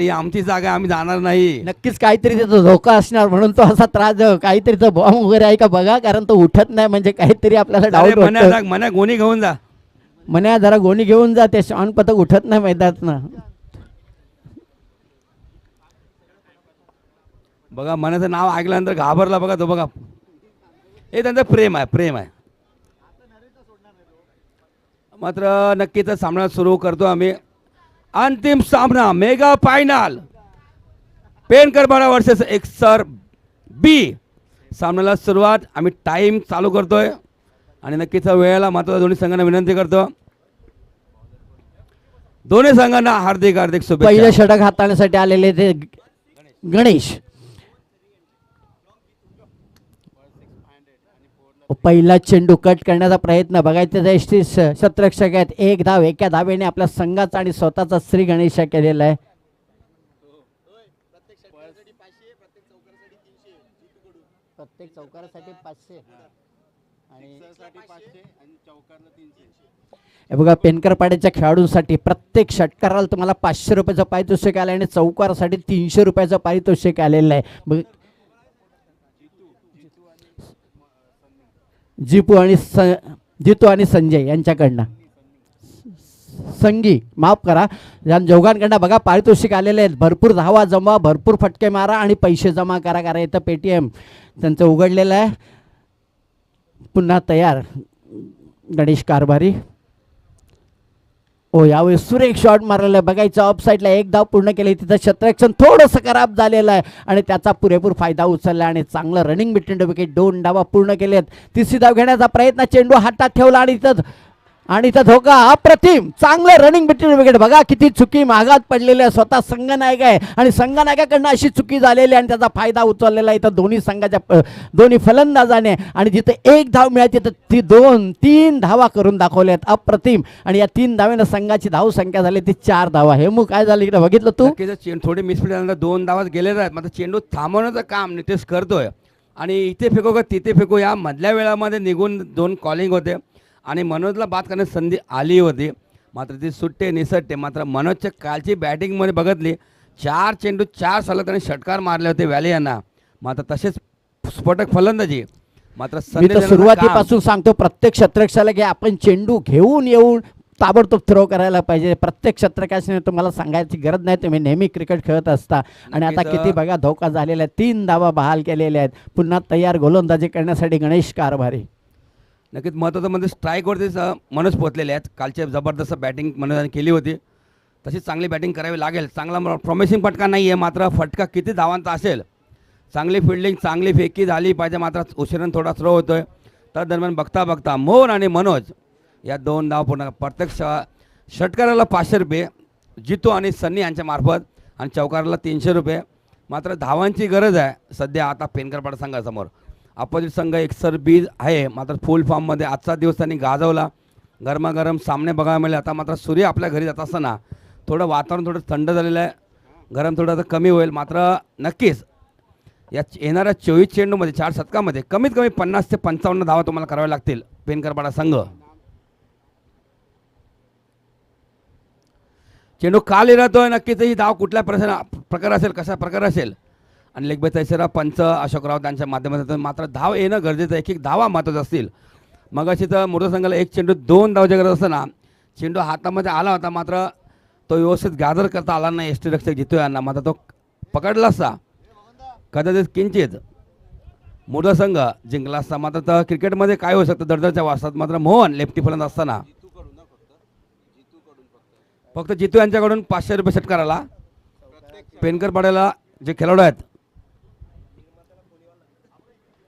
ही आमची जागा आहे, आम्ही जाणार नाही. नक्कीच काहीतरी त्याचा धोका असणार म्हणून तो असा त्रास देतो. काहीतरी तो बॉम्ब वगैरे आहे का बघा, कारण तो उठत नाही म्हणजे काहीतरी आपल्याला डाऊट मन्या वाटतो. जाग मन्या गोणी घेऊन जा. म्हणे जरा गोणी घेऊन जा, ते श्वान पथक उठत नाही मैदानात. बघा मनाचं नाव ऐकल्यानंतर घाबरला बघा तो बघा. हे त्यांचं प्रेम आहे, प्रेम आहे. मात्र नक्कीच सामना सुरू करतो आम्ही. अंतिम सामना मेगा फायनल पेनकरपाडा वर्सेस एक्सर बी. सामन्याला सुरुवात आम्ही टाइम चालू करतोय आणि नक्कीच वेळेला मात्र दोन्ही संघांना विनंती करतो. दोन्ही संघांना हार्दिक हार्दिक शुभेच्छा. पहिलं षटक हाताळण्यासाठी आलेले ते गणेश. पहिला चेंडू कट करण्याचा प्रयत्न बघायचं. यष्टी शतरक्षक आहेत. एक धाव एका धावेने आपल्या संघाचा आणि स्वतःचा श्री गणेश केलेला आहे. प्रत्येक चौकारासाठी 500 आणि हे बघा पेनकरपाड्याच्या खेळाडूंसाठी प्रत्येक षटकाराला तुम्हाला 500 रुपयाचं पारितोषिक आलं आणि चौकारासाठी 300 रुपयाचं पारितोषिक आलेलं आहे. जितू आणि संजय यांच्याकडनं संगी माफ करा या दोघांकडनं बघा पारितोषिक आलेले आहेत. भरपूर धावा जमवा, भरपूर फटके मारा आणि पैसे जमा करा. इथं पेटीएम त्यांचं उघडलेलं आहे. पुन्हा तयार गणेश कारभारी. ओ यावेळी सुरेख शॉट मारलेला आहे. बघायचं ऑफ साईडला एक धाव पूर्ण केली. तिथं क्षेत्ररक्षण थोडंसं खराब झालेलं आहे आणि त्याचा पुरेपूर फायदा उचलला आणि चांगलं रनिंग बिटवीन द विकेट 2 धावा पूर्ण केलेत. तिसरी धाव घेण्याचा प्रयत्न, चेंडू हातात ठेवला आणि इथं धोका अप्रतिम. चांगलं रनिंग बिटवीन विकेट. बघा किती चुकी मागात पडलेली आहे. स्वतः संघनायक आहे आणि संघनायकाकडनं अशी चुकी झालेली आणि त्याचा फायदा उचललेला इथं दोन्ही संघाच्या दोन्ही फलंदाजाने. आणि जिथे एक धाव मिळाली तिथं ती 2-3 धावा करून दाखवल्यात. अप्रतिम. आणि या 3 धावेनं संघाची धाव संख्या झाली ती 4 धावा. हे मग काय झालं इकडे बघितलं तू? चेंडू थोडी मिसफिट झाल्यानंतर 2 धावाच गेलेले आहेत. मात्र चेंडू थांबवण्याचं काम नितेश करतोय आणि इथे फेको का तिथे फेको या मधल्या वेळामध्ये निघून 2 कॉलिंग होते आणि मनोजला बाद करण्याची संधी आली होती. मात्र ती सुट्टे निसटते. मात्र मनोजच्या कालची बॅटिंगमध्ये बघितली 4 चेंडू 4 सलग त्यांनी षटकार मारले होते व्हॅली यांना. मात्र तसेच स्फोटक फलंदाजी. मात्र सुरुवातीपासून सांगतो प्रत्येक क्षेत्ररक्षकाला की आपण चेंडू घेऊन येऊन ताबडतोब थ्रो करायला पाहिजे. प्रत्येक क्षेत्ररक्षकाने तुम्हाला सांगायची गरज नाही, तुम्ही नेहमी क्रिकेट खेळत असता. आणि आता किती बघा धोका झालेला आहे. 3 धावा बहाल केलेल्या आहेत. पुन्हा तयार गोलंदाजी करण्यासाठी गणेश कारभारी. नक्कीच महत्त्वाचं म्हणजे स्ट्राईकवरतीच मनोज पोचलेले आहेत. कालची जबरदस्त बॅटिंग मनोजाने केली होती. तशीच चांगली बॅटिंग करावी लागेल. चांगला प्रॉमिसिंग फटका नाही आहे. मात्र फटका किती धावांचा असेल. चांगली फिल्डिंग चांगली फेकी झाली पाहिजे. मात्र उशिरानं थोडा स्लो होतो आहे. तर दरम्यान बघता बघता मोहन आणि मनोज या 2 धावा पूर्ण. प्रत्येक षटकाराला 500 रुपये जितू आणि सन्नी यांच्या मार्फत आणि चौकाराला 300 रुपये. मात्र धावांची गरज आहे सध्या आता पेनकरपाडा संघासमोर. अपोजिट संघ एक्सर बी आहे. मात्र फुल फॉर्ममध्ये आजचा दिवस त्यांनी गाजवला. गरमागरम सामने बघायला मिळाले. आता मात्र सूर्य आपल्या घरी जात असताना थोडं वातावरण थोडं थंड झालेलं आहे. गरम थोडं आता कमी होईल. मात्र नक्कीच या येणाऱ्या 24 चेंडूमध्ये 4 शतकामध्ये कमीत कमी 50 ते 55 धावा तुम्हाला कराव्या लागतील पेनकरपाडा संघ. चेंडू काल राहतोय. नक्कीच ही धाव कुठल्या प्रकार असेल, कशा प्रकार असेल. आणि लेगबाय तैसेरा पंच अशोकराव त्यांच्या माध्यमातून मात्र धाव येणं गरजेचं आहे. एक धावा महत्त्वाचं असतील. मगाशी तर मोठ्या संघाला 1 चेंडू 2 धावच्या गरज असताना चेंडू हातामध्ये आला होता. मात्र तो व्यवस्थित गाजर करता आला नाही यष्टी रक्षक जितू यांना. मात्र तो पकडला असता कदाचित किंचित मोठा संघ जिंकला असता. मात्र तर क्रिकेटमध्ये काय होऊ शकतं दडदडच्या वाजतात. मात्र मोहन लेफ्टी फलंदाज असताना फक्त जितू यांच्याकडून 500 रुपये षटकाराला. पेनकरपाड्याला जे खेळाडू आहेत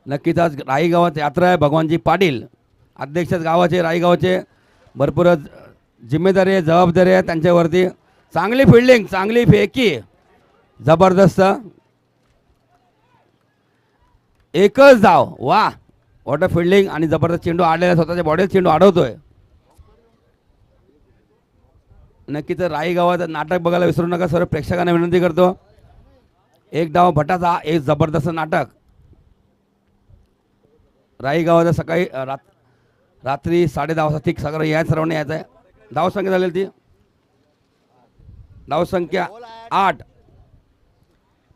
नक्कीच आज राई गावात यात्रा आहे. भगवानजी पाटील अध्यक्ष गावाचे राई गावाचे भरपूर जिम्मेदारी आहे, जबाबदारी आहे त्यांच्यावरती. चांगली फिल्डिंग चांगली फेकी जबरदस्त. एकच धाव. वा वॉटर फिल्डिंग आणि जबरदस्त चेंडू आडलेला स्वतःच्या बॉडीत चेंडू अडवतोय. नक्कीच राई गावात नाटक बघायला विसरू नका. सर्व प्रेक्षकांना विनंती करतो. 1 धाव भटाचा एक जबरदस्त नाटक. राई गावात सकाळी रात्री 10:30 वाजता ठीक सगळं यायचं सर्वांनी यायचं आहे. धावसंख्या झालेली ती धावसंख्या 8.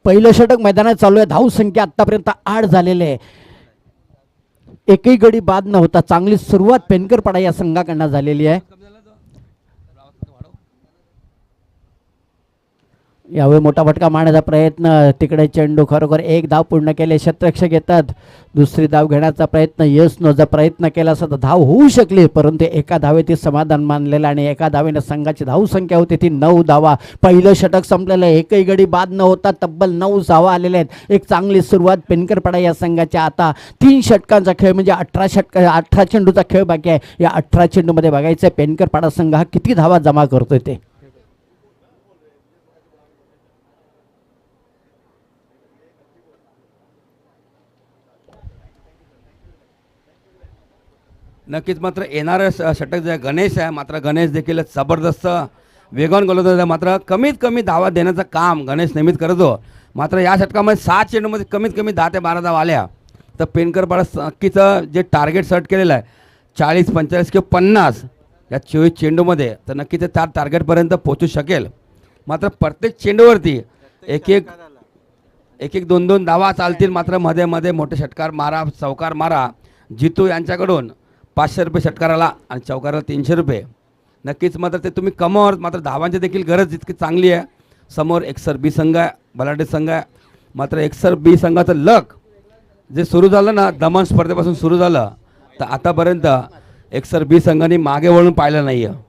पहिलं षटक मैदानात चालू आहे. धावसंख्या आतापर्यंत 8 झालेले आहे. एकही गडी बाद नव्हता. चांगली सुरुवात पेनकरपाडा या संघाकडनं झालेली आहे. यावेळी मोठा फटका मारण्याचा प्रयत्न, तिकडे चेंडू खरोखर एक धाव पूर्ण केले. क्षेत्ररक्षक येतात. दुसरी धाव घेण्याचा प्रयत्न, यश नो जर प्रयत्न केला असता तर धाव होऊ शकली, परंतु एका धावेती समाधान मानलेलं आणि एका धावेने संघाची धावसंख्या होती ती 9 धावा. पहिलं षटक संपलेलं आहे. एकही गडी बाद न होता तब्बल 9 धावा आलेल्या आहेत. एक चांगली सुरुवात पेनकरपाडा या संघाच्या. आता 3 षटकांचा खेळ म्हणजे 18 चेंडूचा खेळ बाकी आहे. या 18 चेंडूमध्ये बघायचं पेनकरपाडा संघ हा किती धावा जमा करतोय ते. नक्कीच मात्र येणारं षटक जे गणेश आहे, मात्र गणेश देखील जबरदस्त वेगवान गोलंदाज आहे. मात्र कमीत कमी धावा देण्याचं काम गणेश नेहमीच करतो. मात्र या षटकामध्ये 7 चेंडूमध्ये कमीत कमी 10 ते 12 धावा आल्या तर पेनकरपाडा नक्कीच जे टार्गेट सेट केलेलं आहे 40, 45 किंवा 50 या 24 चेंडूमध्ये, तर नक्की ते त्या टार्गेटपर्यंत पोहोचू शकेल. मात्र प्रत्येक चेंडूवरती एक एक 2-2 धावा चालतील. मात्र मध्ये मध्ये मोठे षटकार मारा, चौकार मारा. जितू यांच्याकडून 500 रुपये षटकाराला आणि चौकाराला 300 रुपये. नक्कीच मात्र ते तुम्ही कमावर. मात्र धावांची देखील गरज जितकी चांगली आहे. समोर एकसर बी संघ आहे, बलाढ्य संघ आहे. मात्र एकसर बी संघाचं लक जे सुरू झालं ना, दमन स्पर्धेपासून सुरू झालं, तर आतापर्यंत एकसर बी संघाने मागे वळून पाहिलं नाही आहे.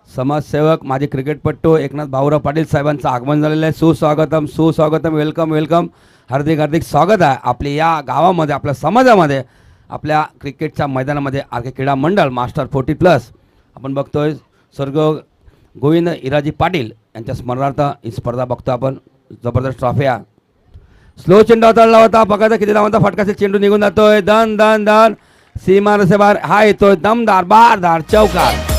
समाजसेवक माझे क्रिकेटपट्टू एकनाथ भाऊराव पाटील साहेबांचं आगमन झालेलं आहे. सुस्वागतम, सुस्वागतम, वेलकम वेलकम, हार्दिक हार्दिक स्वागत आहे आपल्या या गावामध्ये, आपल्या समाजामध्ये, आपल्या क्रिकेटच्या मैदानामध्ये. आर के क्रीडा मंडळ मास्टर 40+ आपण बघतोय. स्वर्ग गोविंद इराजी पाटील यांच्या स्मरणार्थ ही स्पर्धा बघतो आपण. जबरदस्त ट्रॉफ्या. स्लो चेंडू हाताळला होता. बघायचा किती धावांचा फटका असेल. चेंडू निघून जातोय. दन दन दन सीमा रसेबार हा येतोय. दमदार बारदार चौकार.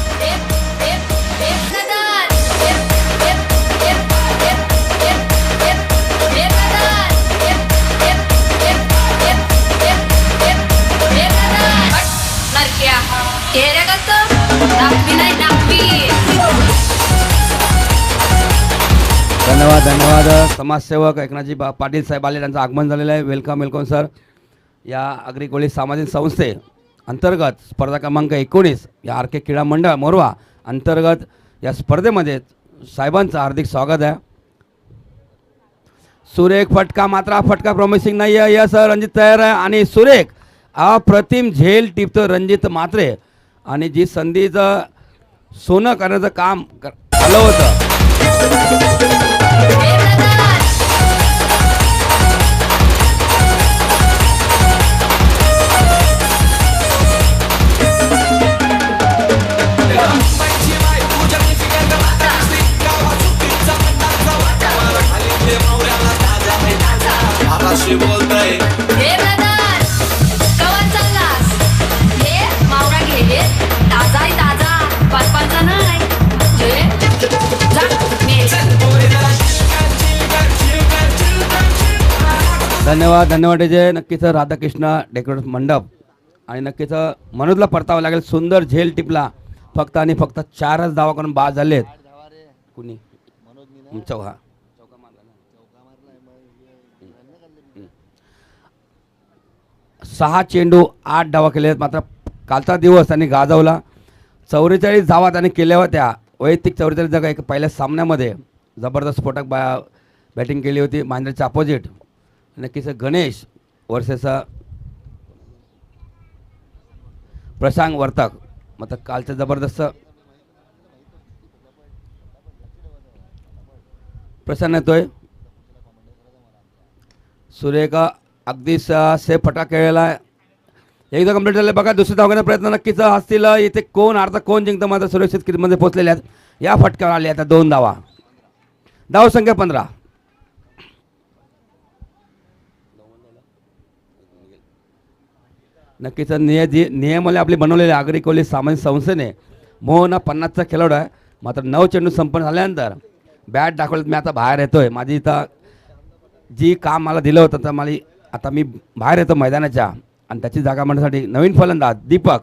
धन्यवाद धन्यवाद. समाजसेवक एकनाथजी पाटील साहेब आले, त्यांचं आगमन झालेलं आहे. Welcome welcome sir. या आगरी कोळी सामाजिक संस्थे अंतर्गत स्पर्धा क्रमांक 19 या आर के क्रीडा मंडळ मोरवा अंतर्गत या स्पर्धेमध्ये साहेबांचं हार्दिक स्वागत आहे. सुरेख फटका, मात्र हा फटका प्रॉमिसिंग नाही आहे. यस रणजित तयार आहे आणि सुरेख अप्रतिम झेल टिपतो रणजित म्हात्रे. आणि जी संधीचं सोनं करण्याचं काम आलं होतं. धन्यवाद धन्यवाद. जे नक्कीच राधाकृष्ण डेकोरेट मंडप आणि नक्कीच मनोजला परतावं लागेल. सुंदर झेल टिपला. फक्त आणि फक्त 4च धावा करून बाद झालेत. कुणी चौहा 6 चेंडू 8 धावा केले आहेत. मात्र कालचा दिवस त्यांनी गाजवला. 44 धावा त्यांनी केल्या होत्या. वैयक्तिक 44 जागा. एक पहिल्या सामन्यामध्ये जबरदस्त स्फोटक बॅटिंग केली होती महेंद्रच्या अपोजिट. नक्कीच गणेश वर्सेस प्रशांत वर्तक. मात्र कालचं जबरदस्त प्रशांत येतोय. सुरेख अगदी सेफ फटका खेळलेला आहे. एकदा कंप्लीट झालं. बघा दुसरी धाव घेण्याचा प्रयत्न नक्कीच असतील. इथे कोण हारतं कोण जिंकतं मात्र सुरक्षित किटमध्ये पोहोचलेले आहेत. या फटक्यावर आले आता 2 धावा. धाव संख्या 15. नक्कीच नियमावली आपली बनवलेली आगरी कोळी सामाजिक संस्थेने. मोहन हा 50चा खेळाडू आहे. मात्र 9 चेंडू संपन्न झाल्यानंतर बॅट दाखवलं. मी आता बाहेर येतोय. माझी इथं जी काम मला दिलं होतं तर मला आता मी बाहेर येतो मैदानाच्या आणि त्याची जागा म्हणण्यासाठी नवीन फलंदाज दीपक.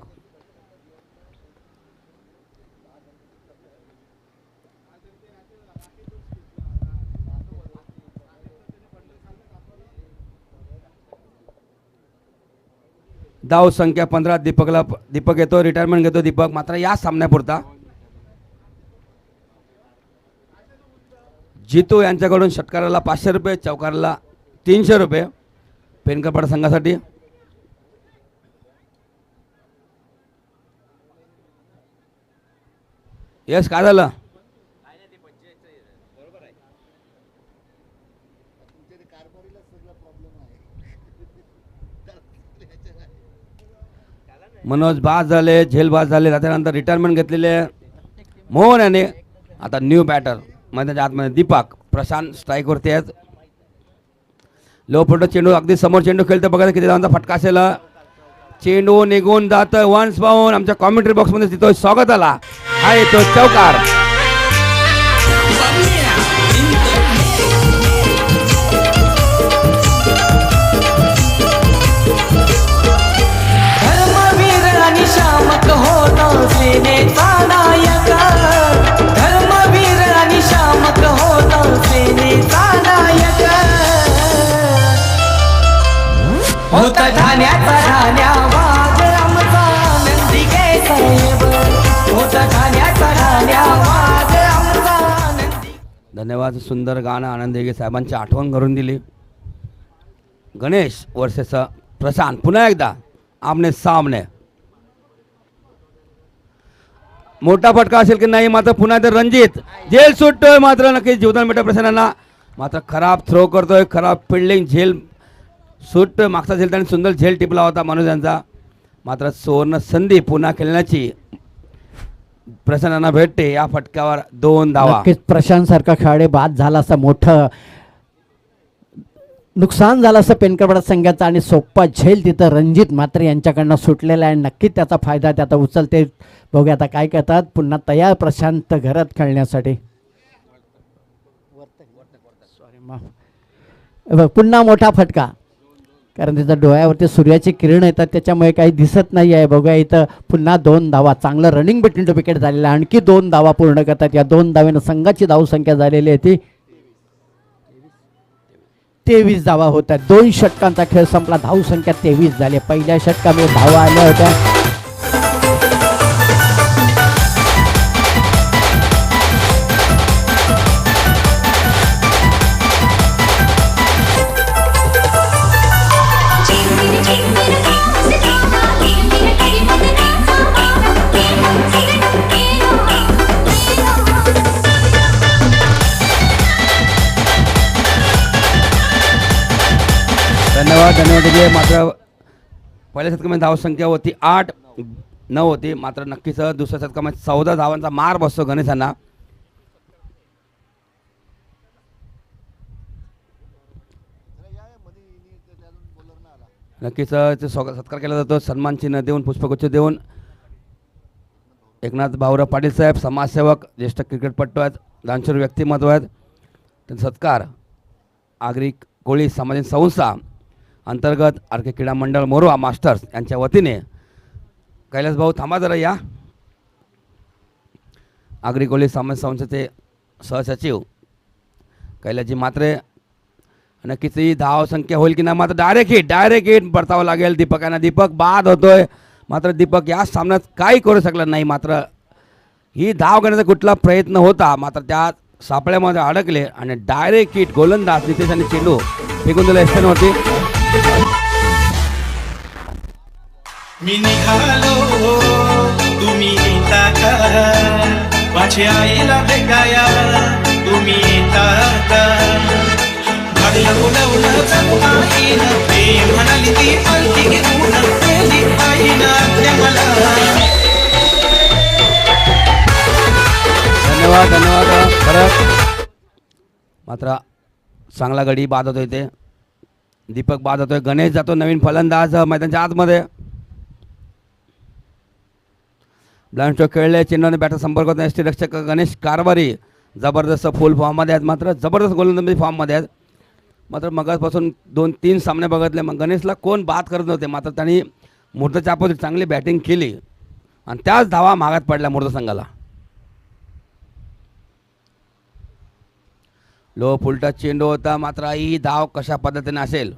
धाव संख्या 15 दीपक येतो, रिटायरमेंट घेतो दीपक, मात्र या सामन्यापुरता. जितू यांच्याकडून षटकाराला 500 रुपये, चौकाराला 300 रुपये पेनकरपाडा संघासाठी. यस, काय झालं? मनोज बाद झाले, झेल बाद झाले, त्यानंतर रिटायरमेंट घेतलेले मोहन याने. आता न्यू बॅटर मैदानाच्या आतमध्ये दीपक, प्रशांत स्ट्राईकवरती आहेत. लो फुट चेंडू अगदी समोर चेंडू खेळतो, बघा किती धावांचा फटका असेल. चेंडू निघून जात वन्स बाउंड. आमच्या कॉमेंट्री बॉक्समध्ये तिथं स्वागताला हा येतो चौकार. धर्मवीर आणि शामक होता सेनेचा नायक, धर्मवीर आणि शामक होता सेनेचा नायक. होता ठाण्याचा ठाण्या वाघ आमचा नंदिके साहेब, होता ठाण्याचा ठाण्या वाघ आमचा नंदी. धन्यवाद. सुंदर गाणं आनंद हेगे साहेबांची आठवण करून दिली. गणेश वर्सेस प्रशांत पुन्हा एकदा आमने सामने. मोठा फटका असेल की नाही, मात्र पुन्हा एकदा रणजित झेल सुटतोय, मात्र नक्कीच जीवदान बेटा प्रशांतांना. मात्र खराब थ्रो करतोय, खराब फिल्डिंग, झेल सुटतोय. मागचा झेल त्याने सुंदर झेल टिपला होता मनोज यांचा. मात्र सुवर्ण संधी पुन्हा खेळण्याची प्रशांतांना भेटते. या फटक्यावर 2 धावा. नक्कीच प्रशांत सारखा खेळाडू बाद झाला असं मोठं नुकसान झालं असं पेनकरपाडा संघाचा, आणि सोप्पा झेल तिथं रणजित मात्र यांच्याकडनं सुटलेला आहे. नक्कीच त्याचा फायदा त्याचा उचलते. बघूया आता काय करतात. पुन्हा तयार प्रशांत घरात खेळण्यासाठी. पुन्हा मोठा फटका, कारण त्याच्या डोळ्यावरती सूर्याची किरण येतात, त्याच्यामुळे काही दिसत नाही आहे. बघूया इथं पुन्हा 2 धावा. चांगलं रनिंग बिटवीन टू विकेट झालेलं आहे. आणखी 2 धावा पूर्ण करतात. या 2 धावेनं संघाची धावसंख्या झालेली आहे ती 23 धावा होत्या. 2 षटकांचा खेळ संपला, धावसंख्या 23 झाली. पहिल्या षटकामध्ये धावा आल्या होत्या. धन्यवाद. मात्र पहिल्या शतकामध्ये धावसंख्या होती 8-9 होती. मात्र नक्कीच दुसऱ्या शतकामध्ये 14 धावांचा मार बसतो गणेशांना. नक्कीच ते सत्कार केला जातो. सन्मान चिन्ह देऊन, पुष्पगुच्छ देऊन. एकनाथ भाऊराव पाटील साहेब समाजसेवक, ज्येष्ठ क्रिकेटपटू आहेत, दानशूर व्यक्तिमत्व आहेत. त्यांचा सत्कार आगरी कोळी सामाजिक संस्था अंतर्गत आर के क्रीडा मंडळ मोरवा मास्टर्स यांच्या वतीने. कैलास भाऊ थांबा जरा या. आगरी कोळी सामाजिक संस्थेचे सहसचिव कैलासजी मात्रे. नक्कीच ही धाव संख्या होईल की नाही, मात्र डायरेक्ट हिट परतावं लागेल दीपकांना. दीपक बाद होतोय, मात्र दीपक या सामन्यात काही करू शकला नाही. मात्र ही धाव घेण्याचा कुठला प्रयत्न होता, मात्र त्या सापळ्यामध्ये अडकले आणि डायरेक्ट हिट. गोलंदाज नितेश आणि चेंडू फेकून दिला एसपीनवरती. मी निघालो तुम्ही येता का, माझ्या आईला भेटाया तुम्ही येता का. भाडलं बोलवलं आईन, ते म्हणाली ती पालखी घेऊन गेली आईन आपल्या मला. धन्यवाद. परत मात्र चांगला गडी बाद होतोय ते. दीपक बाद होतोय. गणेश जातो नवीन फलंदाज मैदानाच्या आतमध्ये. ब्लाइंड स्ट्रोक खेळले, चेंडूने बॅटर संपर्क होत नाही. रक्षक गणेश कारभारी जबरदस्त फुल फॉर्ममध्ये आहेत, मात्र जबरदस्त गोलंदाजी फॉर्ममध्ये आहेत. मात्र मगासपासून 2-3 सामने बघितले, मग गणेशला कोण बाद करत नव्हते. मात्र त्यांनी मुर्दाच्या अपोजिट चांगली बॅटिंग केली आणि त्याच धावा मागात पडल्या मुर्दा संघाला. लो फुलटा चेंडू होता, मात्र ही धाव कशा पद्धतीने असेल.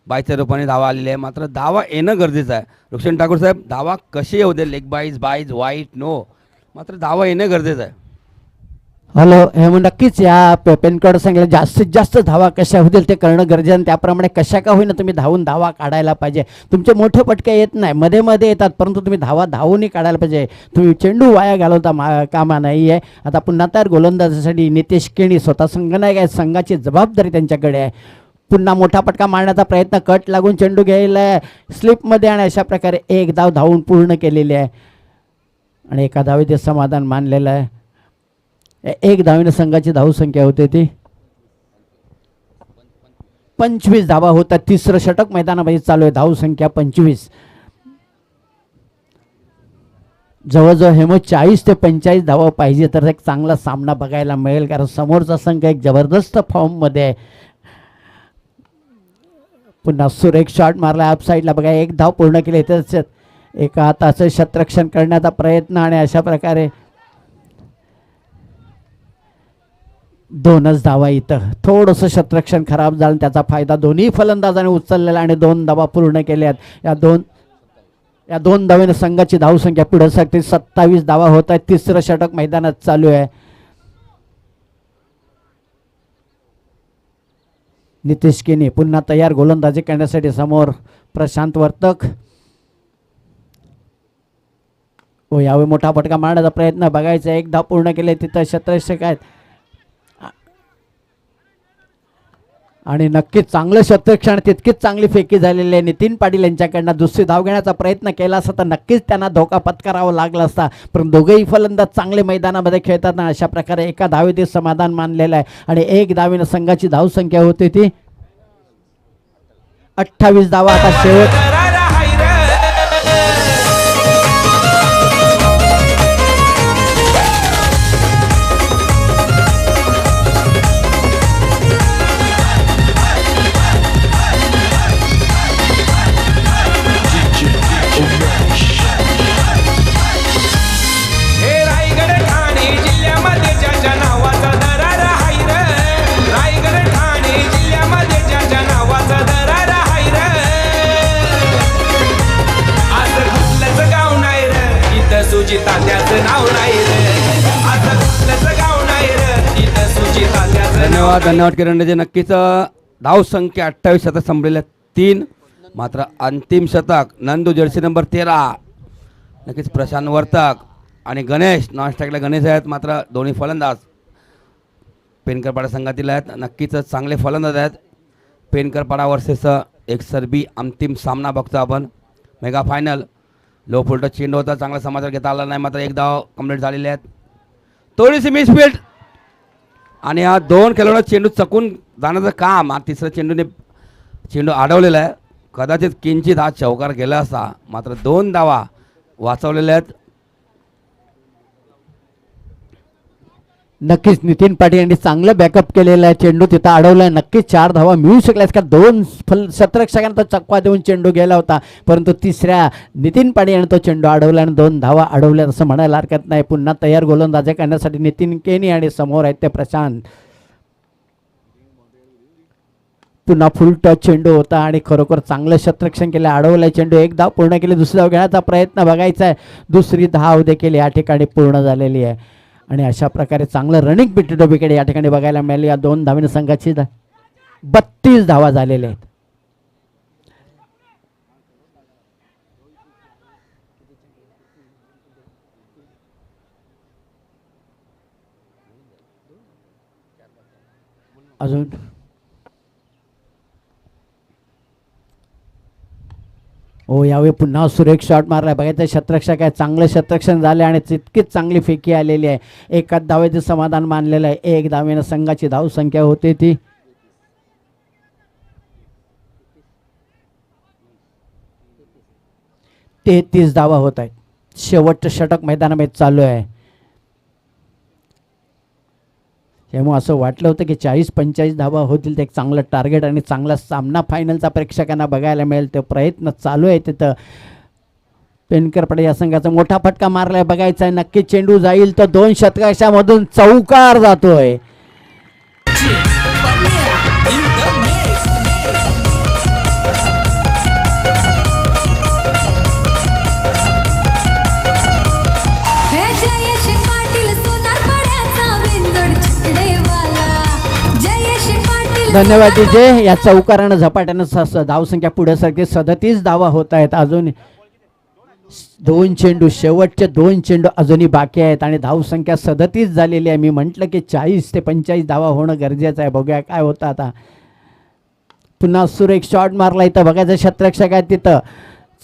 बाईच्या रूपाने धावा आलेली आहे. मात्र धावा येणं गरजेचं आहे. रोशन ठाकूर साहेब, धावा कशी येऊ दे, लेग बाईज वाईट नो, मात्र धावा येणं गरजेचं आहे. हॅलो, हे मग नक्कीच या पेनकडे सांगितलं जास्तीत जास्त धावा कशा होतील ते करणं गरजेचं आणि त्याप्रमाणे कशा का होईना तुम्ही धावून धावा काढायला पाहिजे. तुमचे मोठे पटके येत नाही, मध्ये मध्ये येतात, परंतु तुम्ही धावूनही काढायला पाहिजे. तुम्ही चेंडू वाया घालवता कामा नाही आहे. आता पुन्हा तयार गोलंदाजासाठी नितेश केणी स्वतः संघनायक आहे, संघाची जबाबदारी त्यांच्याकडे आहे. पुन्हा मोठा पटका मारण्याचा प्रयत्न, कट लागून चेंडू घ्यायला आहे स्लिपमध्ये आणि अशा प्रकारे एक धाव धावून पूर्ण केलेली आहे आणि एका धावेचे समाधान मानलेलं आहे. एक धावेने संघाची धावसंख्या होते ती 25 धावा होतात. तिसरं षटक मैदानामध्ये चालू आहे, धावसंख्या 25. जवळजवळ हे मग 40 ते 45 धावा पाहिजे तर एक चांगला सामना बघायला मिळेल, कारण समोरचा संघ एक जबरदस्त फॉर्ममध्ये आहे. पुन्हा सुरेख शॉट मारला अप साईडला, बघा एक धाव पूर्ण केली. त्याच्यात एका हाताचं शतरक्षण करण्याचा प्रयत्न आणि अशा प्रकारे 2च धावा. इथं थोडंसं शतरक्षण खराब झालं, त्याचा फायदा दोन्ही फलंदाजाने उचललेला आणि 2 धावा पूर्ण केल्यात. या दोन धावेने संघाची धावसंख्या पुढे सरते, 27 धावा होत आहेत. तिसरं षटक मैदानात चालू आहे. नितेश केनी पुन्हा तयार गोलंदाजी करण्यासाठी, समोर प्रशांत वर्तक. हो, यावेळी मोठा फटका मारण्याचा प्रयत्न बघायचा, एक धाव पूर्ण केले. तिथं शतरक्षक आहेत आणि नक्कीच चांगलं शतरक्षण, तितकीच चांगली फेकी झालेली आहे. नितीन पाटील यांच्याकडनं दुसरी धाव घेण्याचा प्रयत्न केला असता तर नक्कीच त्यांना धोका पत्करावा लागला असता, पण दोघेही फलंदाज चांगले मैदानामध्ये खेळतात. अशा प्रकारे एका धावेचे समाधान मानलेलं आहे आणि एक धावेनं संघाची धावसंख्या होती ती 28 धावा. आता शेवट धन्यवाद किरणजी. नक्कीच धावसंख्या 28 शतक संपलेल्या 3. मात्र अंतिम शतक नंदू जर्सी नंबर 13, नक्कीच प्रशांत वर्तक आणि गणेश नॉन स्ट्राईकला गणेश आहेत. मात्र दोन्ही फलंदाज पेनकरपाडा संघातील आहेत. नक्कीच चांगले फलंदाज आहेत. पेनकरपाडा वर्सेस एक सर्बी अंतिम सामना बघतो आपण. Mega final. लो फुलटा चेंडू होता, चांगला समाचार घेता आला नाही, मात्र एक धाव कंप्लीट झालेले आहेत. थोडीशी मिसफील्ड आणि हा 2 खेळाडू चेंडू चकून जाण्याचं काम. हा तिसऱ्या चेंडूने चेंडू अडवलेला आहे. कदाचित किंचित हा चौकार गेला असता, मात्र 2 धावा वाचवलेल्या आहेत. नक्कीच नितीन पाटील यांनी चांगलं बॅकअप केलेलं आहे. चेंडू तिथं अडवला आहे. नक्कीच 4 धावा मिळू शकल्यास का 2 शतरक्षकांना तो चकवा देऊन चेंडू गेला होता, परंतु तिसऱ्या नितीन पाटील यांनी तो चेंडू अडवला आणि 2 धावा अडवल्या असं म्हणायला हरकत नाही. पुन्हा तयार गोलंदाजी करण्यासाठी नितीन केनी आणि समोर आहेत ते प्रशांत. पुन्हा फुल टच चेंडू होता आणि खरोखर चांगलं शतरक्षण केलं, अडवलं चेंडू. एक धाव पूर्ण केली, दुसरी धाव घेण्याचा प्रयत्न बघायचा आहे. दुसरी धाव देखील या ठिकाणी पूर्ण झालेली आहे आणि अशा प्रकारे चांगलं रनिंग बिटवीन द विकेट या ठिकाणी बघायला मिळाली. या 2 धावेने संघाची 32 धावा झालेल्या आहेत. अजून हो, यावेळी पुन्हा सुरेख शॉट मारलाय, बघायचं शतरक्षक आहे. चांगलं शतरक्षण झाले आणि तितकीच चांगली फेकी आलेली आहे. एकाच धावेचं समाधान मानलेलं आहे. एक धावेनं संघाची धावसंख्या होते ती 33 धावा होत आहेत. शेवटचं षटक मैदानामध्ये चालू आहे. त्यामुळे असं वाटलं होतं की 40-45 धावा होतील, ते एक चांगलं टार्गेट आणि चांगला सामना फायनलचा प्रेक्षकांना बघायला मिळेल. ते प्रयत्न चालू आहे तिथं. पेनकरपाडा या संघाचा मोठा फटका मारलाय, बघायचा आहे नक्की चेंडू जाईल तर 2 षटकांमधून चौकार जातोय. धन्यवाद डीजे. या चौकारानं झपाट्यानं धावसंख्या पुढे सरके 37 धावा होत आहेत. अजून 2 चेंडू, शेवटचे 2 चेंडू अजूनही बाकी आहेत आणि धावसंख्या 37 झालेली आहे. मी म्हटलं की 40 ते 45 धावा होणं गरजेचं आहे. बघूया काय होतं आता. पुन्हा सुरेख शॉट मारला. इथं बघायचं क्षेत्ररक्षक आहे, तिथं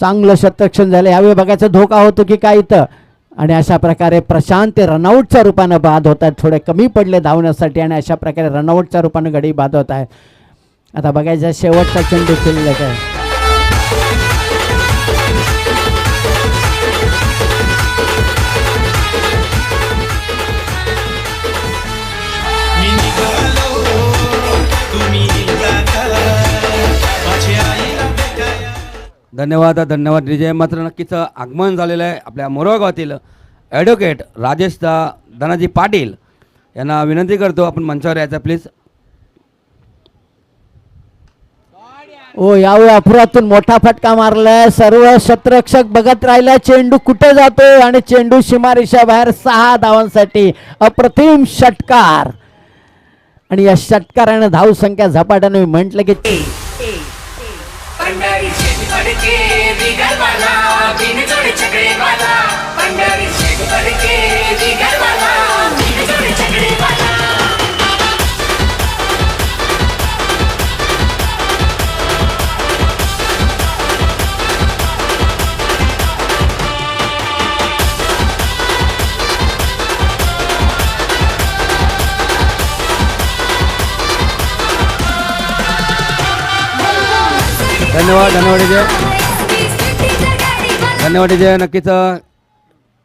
चांगलं क्षेत्ररक्षण झालं. यावेळी बघायचा धोका होतो की काय इथं. आणि अशा प्रकारे प्रशांत ते रनआउटच्या रूपानं बाद होत आहेत. थोडे कमी पडले धावण्यासाठी आणि अशा प्रकारे रनआउटच्या रूपानं गडी बाद होत आहे. आता बघायचा शेवटचा चेंडू खेळलेला आहे. मी निघालो तुम्ही येता का माझ्या आईला भेटाया. धन्यवाद डीजे. मात्र नक्कीच आगमन झालेलं आहे आपल्या मोरगाव गावातील ॲडव्होकेट राजेश धनाजी पाटील यांना विनंती करतो आपण मंचावर यायचं प्लीज. ओ यावेळी अफरातून मोठा फटका मारलाय. सर्व क्षेत्ररक्षक बघत राहिला चेंडू कुठे जातोय आणि चेंडू सीमारेषा बाहेर 6 धावांसाठी. अप्रतिम षटकार आणि या षटकाराने धावसंख्या झपाट्याने म्हटलं की पंढरी शेत पडके बिगरवाला बिनजोड छकडेवाला पंढरी शेत पडके बिगरवाला बिनजोड छकडेवाला. धन्यवाद डीजे. नक्कीच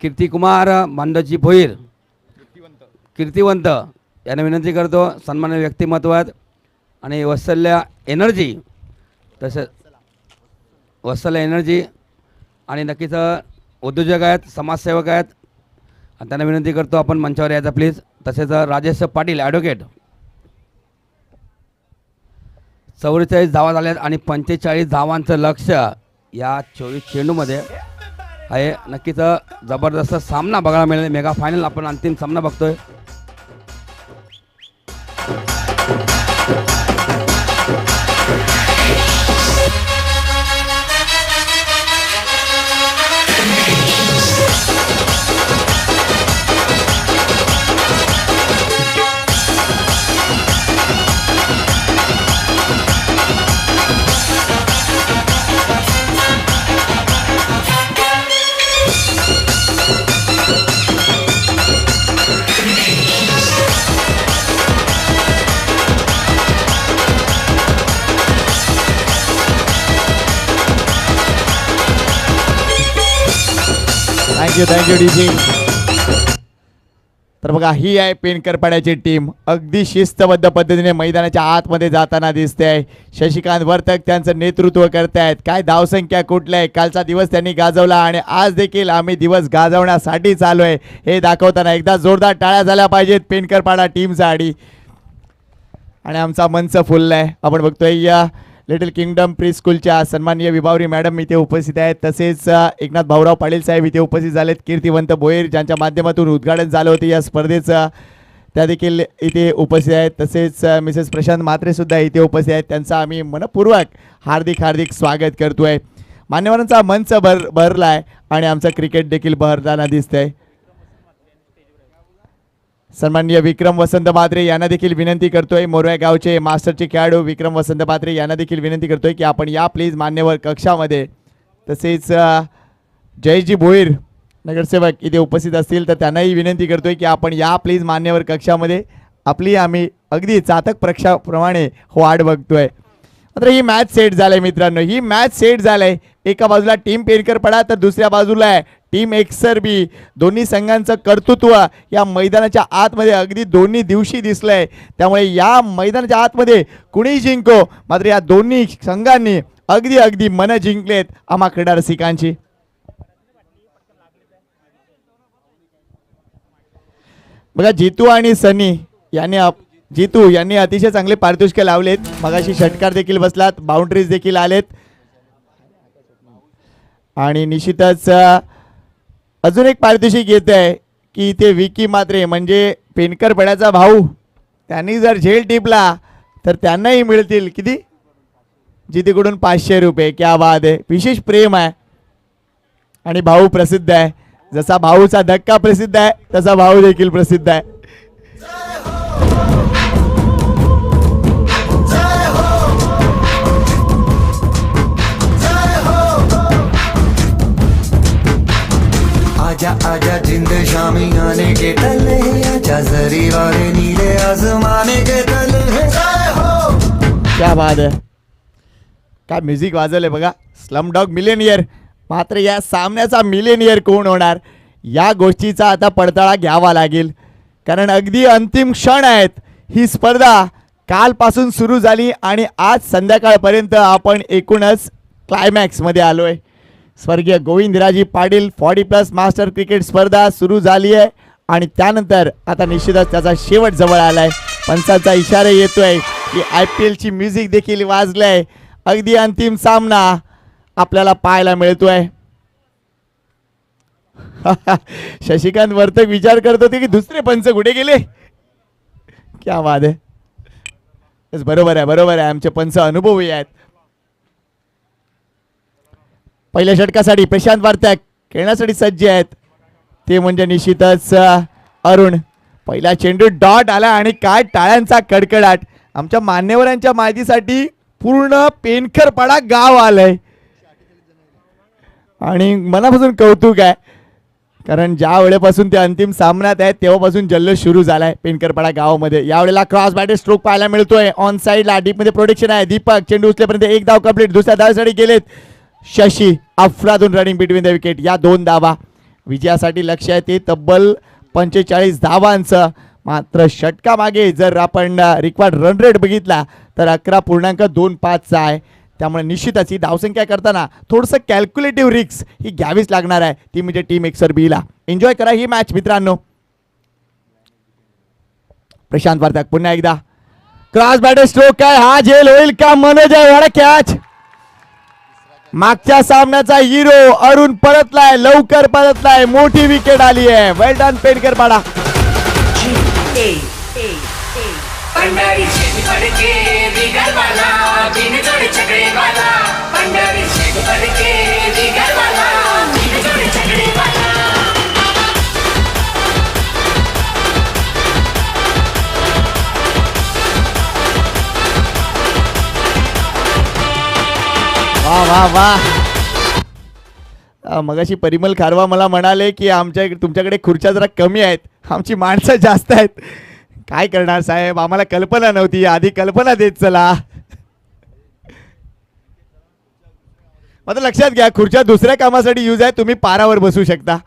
कीर्तिकुमार मांडची भोईर कीर्तिवंत यांना विनंती करतो. सन्मान्य व्यक्तिमत्व आहेत आणि वत्सल्य एनर्जी तसेच वत्सल्य एनर्जी आणि नक्कीच उद्योजक आहेत, समाजसेवक आहेत आणि त्यांना विनंती करतो आपण मंचावर यायचं प्लीज. तसेच राजेश पाटील ॲडव्होकेट. 44 धावा झाल्यात आणि 45 धावांचं लक्ष या 24 चेंडूमध्ये आहे. नक्कीच जबरदस्त सामना बघायला मिळेल. मेगा फायनल आपण अंतिम सामना बघतोय. Thank you DJ. तर बघा ही आहे पेनकरपाड्याची टीम. अगदी शिस्तबद्ध पद्धतीने मैदानाच्या आतमध्ये जाताना दिसते आहे. शशिकांत वर्तक त्यांचं नेतृत्व करतायत. काय धावसंख्या कुठल्या आहे. कालचा दिवस त्यांनी गाजवला आणि आज देखील आम्ही दिवस गाजवण्यासाठी चालू आहे हे दाखवताना एकदा जोरदार टाळ्या झाल्या पाहिजेत पेनकरपाडा टीमसाठी. आणि आमचा मंच फुलला आहे. आपण बघतोय या लिटिल किंगडम प्री स्कूलच्या सन्माननीय विभावरी मॅडम इथे उपस्थित आहेत. तसेच एकनाथ भाऊराव पाटील साहेब इथे उपस्थित झालेत. कीर्तिवंत भोईर ज्यांच्या माध्यमातून उद्घाटन झालं होतं या स्पर्धेचं त्या देखील इथे उपस्थित आहेत. तसेच मिसेस प्रशांत म्हात्रेसुद्धा इथे उपस्थित आहेत. त्यांचं आम्ही मनपूर्वक हार्दिक स्वागत करतो आहे. मान्यवरांचा मंच भरला आहे आणि आमचं क्रिकेट देखील बहरताना दिसतंय. सन्माननीय विक्रम वसंत म्हात्रे यांना देखील विनंती करतोय. मोरव्या गावचे मास्टरचे खेळाडू विक्रम वसंत म्हात्रे यांना देखील विनंती करतोय की आपण या प्लीज मान्यवर कक्षामध्ये. तसेच जयजी भोईर नगरसेवक इथे उपस्थित असतील तर त्यांनाही विनंती करतोय की आपण या प्लीज मान्यवर कक्षामध्ये आपली आम्ही अगदी चातक प्रक्षाप्रमाणे वाट बघतोय. मात्र ही मॅच सेट झालंय मित्रांनो. ही मॅच सेट झालंय. एका बाजूला टीम पेनकरपाडा तर दुसऱ्या बाजूला आहे टीम एक्सरबी. दोन्ही संघांचं कर्तृत्व या मैदानाच्या आतमध्ये अगदी दोन्ही दिवशी दिसलंय. त्यामुळे या मैदानाच्या आतमध्ये कुणी जिंको मात्र या दोन्ही संघांनी अगदी मन जिंकलेत आम्हा क्रीडा रसिकांची. बघा जितू आणि सनी यांनी अतिशय चांगले पारितोषिके लावलेत. मगाशी षटकार देखील बसलात, बाउंड्रीज देखील आलेत आणि निश्चितच अजून एक पारितोषिक येत आहे की इथे विकी म्हात्रे म्हणजे पेनकरपाड्याचा भाऊ त्यांनी जर झेल टिपला तर त्यांनाही मिळतील किती, जितीकडून 500 रुपये. क्या बात आहे, विशेष प्रेम आहे. आणि भाऊ प्रसिद्ध आहे, जसा भाऊचा धक्का प्रसिद्ध आहे तसा भाऊ देखील प्रसिद्ध आहे. आजा आजा जिंद शामी आने के तले, आजा जरी वाले नीले आसमाने के तले. जय हो. क्या बात आहे, काय म्युझिक वाजवले बघा. Slum dog Millionaire. मात्र या सामन्याचा मिलेनियर कोण होणार या गोष्टीचा आता पडताळा घ्यावा लागेल, कारण अगदी अंतिम क्षण आहेत. ही स्पर्धा कालपासून सुरू झाली आणि आज संध्याकाळपर्यंत आपण एकूणच क्लायमॅक्समध्ये आलोय. स्वर्गीय गोविंदराजी पाटील 40+ मास्टर क्रिकेट स्पर्धा सुरू झाली आहे आणि त्यानंतर आता निश्चितच त्याचा शेवट जवळ आलाय. पंचांचा इशारा येतोय की IPLची म्युझिक देखील वाजलंय. अगदी अंतिम सामना आपल्याला पाहायला मिळतोय. शशिकांत वर्तक विचार करत होते की दुसरे पंच कुठे गेले. क्या बात आहे. बरोबर आहे, बरोबर आहे, आमचे पंच अनुभवी आहेत. पहिल्या षटकासाठी प्रशांत वर्तक खेळण्यासाठी सज्ज आहेत, ते म्हणजे निश्चितच अरुण. पहिला चेंडू डॉट आला आणि काय टाळ्यांचा कडकडाट. आमच्या मान्यवरांच्या माहितीसाठी पूर्ण पेनखरपाडा गाव आलंय आणि मनापासून कौतुक आहे, कारण ज्या वेळेपासून ते अंतिम सामन्यात आहेत तेव्हापासून जल्लोष सुरू झालाय पेनखरपाडा गावामध्ये. यावेळेला क्रॉस बॅटेड स्ट्रोक पाहायला मिळतोय. ऑन साईडला डीपमध्ये प्रोटेक्शन आहे. दीपक चेंडू उचलेपर्यंत एक धाव कंप्लीट. दुसऱ्या धावेसाठी गेलेत शशी. अफलातून रनिंग बिटवीन द विकेट. या 2 धावा विजयासाठी लक्ष आहे ते तब्बल 45 धावांचं. मात्र षटकामागे जर आपण रिक्वायर्ड रन रेट बघितला तर 11.25चा आहे. त्यामुळे निश्चितच ही धावसंख्या करताना थोडंसं कॅल्क्युलेटिव्ह रिक्स ही घ्यावीच लागणार आहे, ती म्हणजे टीम एक्सर बीला. एन्जॉय करा ही मॅच मित्रांनो. प्रशांत वर्तक पुन्हा एकदा क्रॉस बॅटर स्ट्रोक. काय हा झेल होईल का. मनोज वाडा कॅच. मागच्या सामन्याचा हिरो अरुण परतलाय, लवकर परतलाय. मोठी विकेट आली आहे. वेल डन पेडकरपाडा. पंढरी शेतकरी बिगरवाला बिनजोड छकडेवाला. पंढरी शेतकरी बिगरवाला बिनजोड छकडेवाला. वा वा वा. मगाशी परिमल खारवा मला म्हणाले की तुमच्याकडे खुर्च्या जरा कमी आहेत, आमची माणसं जास्त आहेत. काय करणार साहेब, आम्हाला कल्पना नव्हती, आधी कल्पना देत चला. मात्र लक्षात घ्या खुर्च्या दुसऱ्या कामासाठी यूज आहे. तुम्ही पारावर बसू शकता,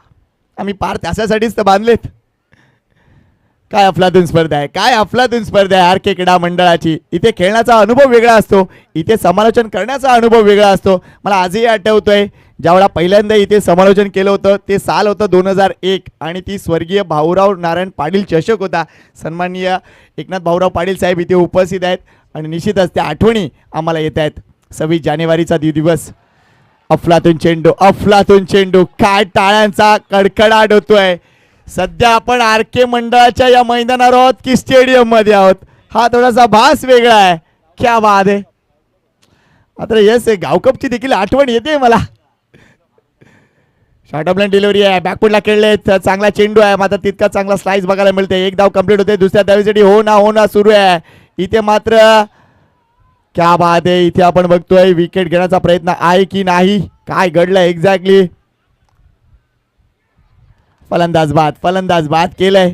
आम्ही पार त्याच्यासाठीच तर बांधलेत. काय अफलातून स्पर्धा आहे, काय अफलातून स्पर्धा आहे RK क्रीडा मंडळाची. इथे खेळण्याचा अनुभव वेगळा असतो, इथे समालोचन करण्याचा अनुभव वेगळा असतो. मला आजही आठवतोय ज्यावेळा पहिल्यांदा इथे समालोचन केलं होतं ते साल होतं 2001 आणि ती स्वर्गीय भाऊराव नारायण पाटील चषक होता. सन्माननीय एकनाथ भाऊराव पाटील साहेब इथे उपस्थित आहेत आणि निश्चितच त्या आठवणी आम्हाला येत आहेत. 26 जानेवारीचा दिवस. अफलातून चेंडू, अफलातून चेंडू. काय टाळ्यांचा कडकडाट होतोय. सध्या आपण RK मंडळाच्या या मैदानावर आहोत की स्टेडियम मध्ये आहोत, हा थोडासा भास वेगळा आहे. क्या बात आहे. मात्र येस गावकपची देखील आठवण येते मला. शॉर्ट ऑफ लाईन डिलिव्हरी आहे, बॅकफुटला खेळले, चांगला चेंडू आहे, मात्र तितका चांगला स्लाइस बघायला मिळते. एक धाव कंप्लीट होते. दुसऱ्या धावेसाठी हो ना सुरू आहे. इथे मात्र क्या बात आहे, इथे आपण बघतोय विकेट घेण्याचा प्रयत्न आहे की नाही, काय घडलंय एक्झॅक्टली. फलंदाज बाद केलंय.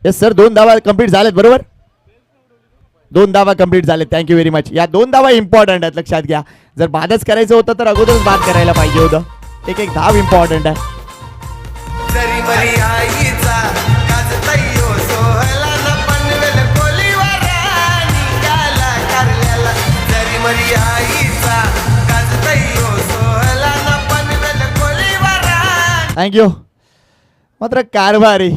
येस सर, 2 धावा कंप्लीट झालेत. बरोबर, 2 धावा कंप्लीट झालेत. Thank you very much. या 2 धावा इम्पॉर्टंट आहेत, लक्षात घ्या. जर बादच करायचं होतं तर अगोदरच बाद करायला पाहिजे होतं. एक धाव इम्पॉर्टंट आहे. जरी बरी आईचा गाजतयो सोहला न पनवेल कोलीवारा निघाला कारल्याला. जरी बरी आईचा गाजतयो सोहला न पनवेल कोलीवारा. थँक्यू. मात्र कारभारी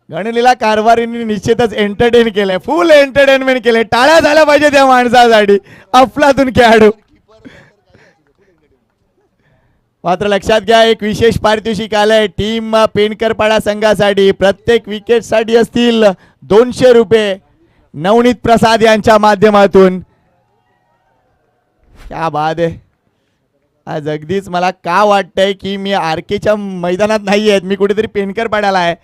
गणलेला कारभारीने निश्चितच एंटरटेन केलंय, फुल एंटरटेनमेंट केलंय. टाळ्या झाल्या पाहिजे त्या माणसासाठी. अफलातून खेळाडू. मात्र लक्षात घ्या एक विशेष पारितोषिक आलंय टीम पेनकरपाडा संघासाठी. प्रत्येक विकेटसाठी असतील 200 रुपये नवनीत प्रसाद यांच्या माध्यमातून. क्या बात आहे. आज अगदीच मला का वाटतंय की मी आरकेच्या मैदानात नाही आहेत, मी कुठेतरी पेनकरपाड्याला आहे.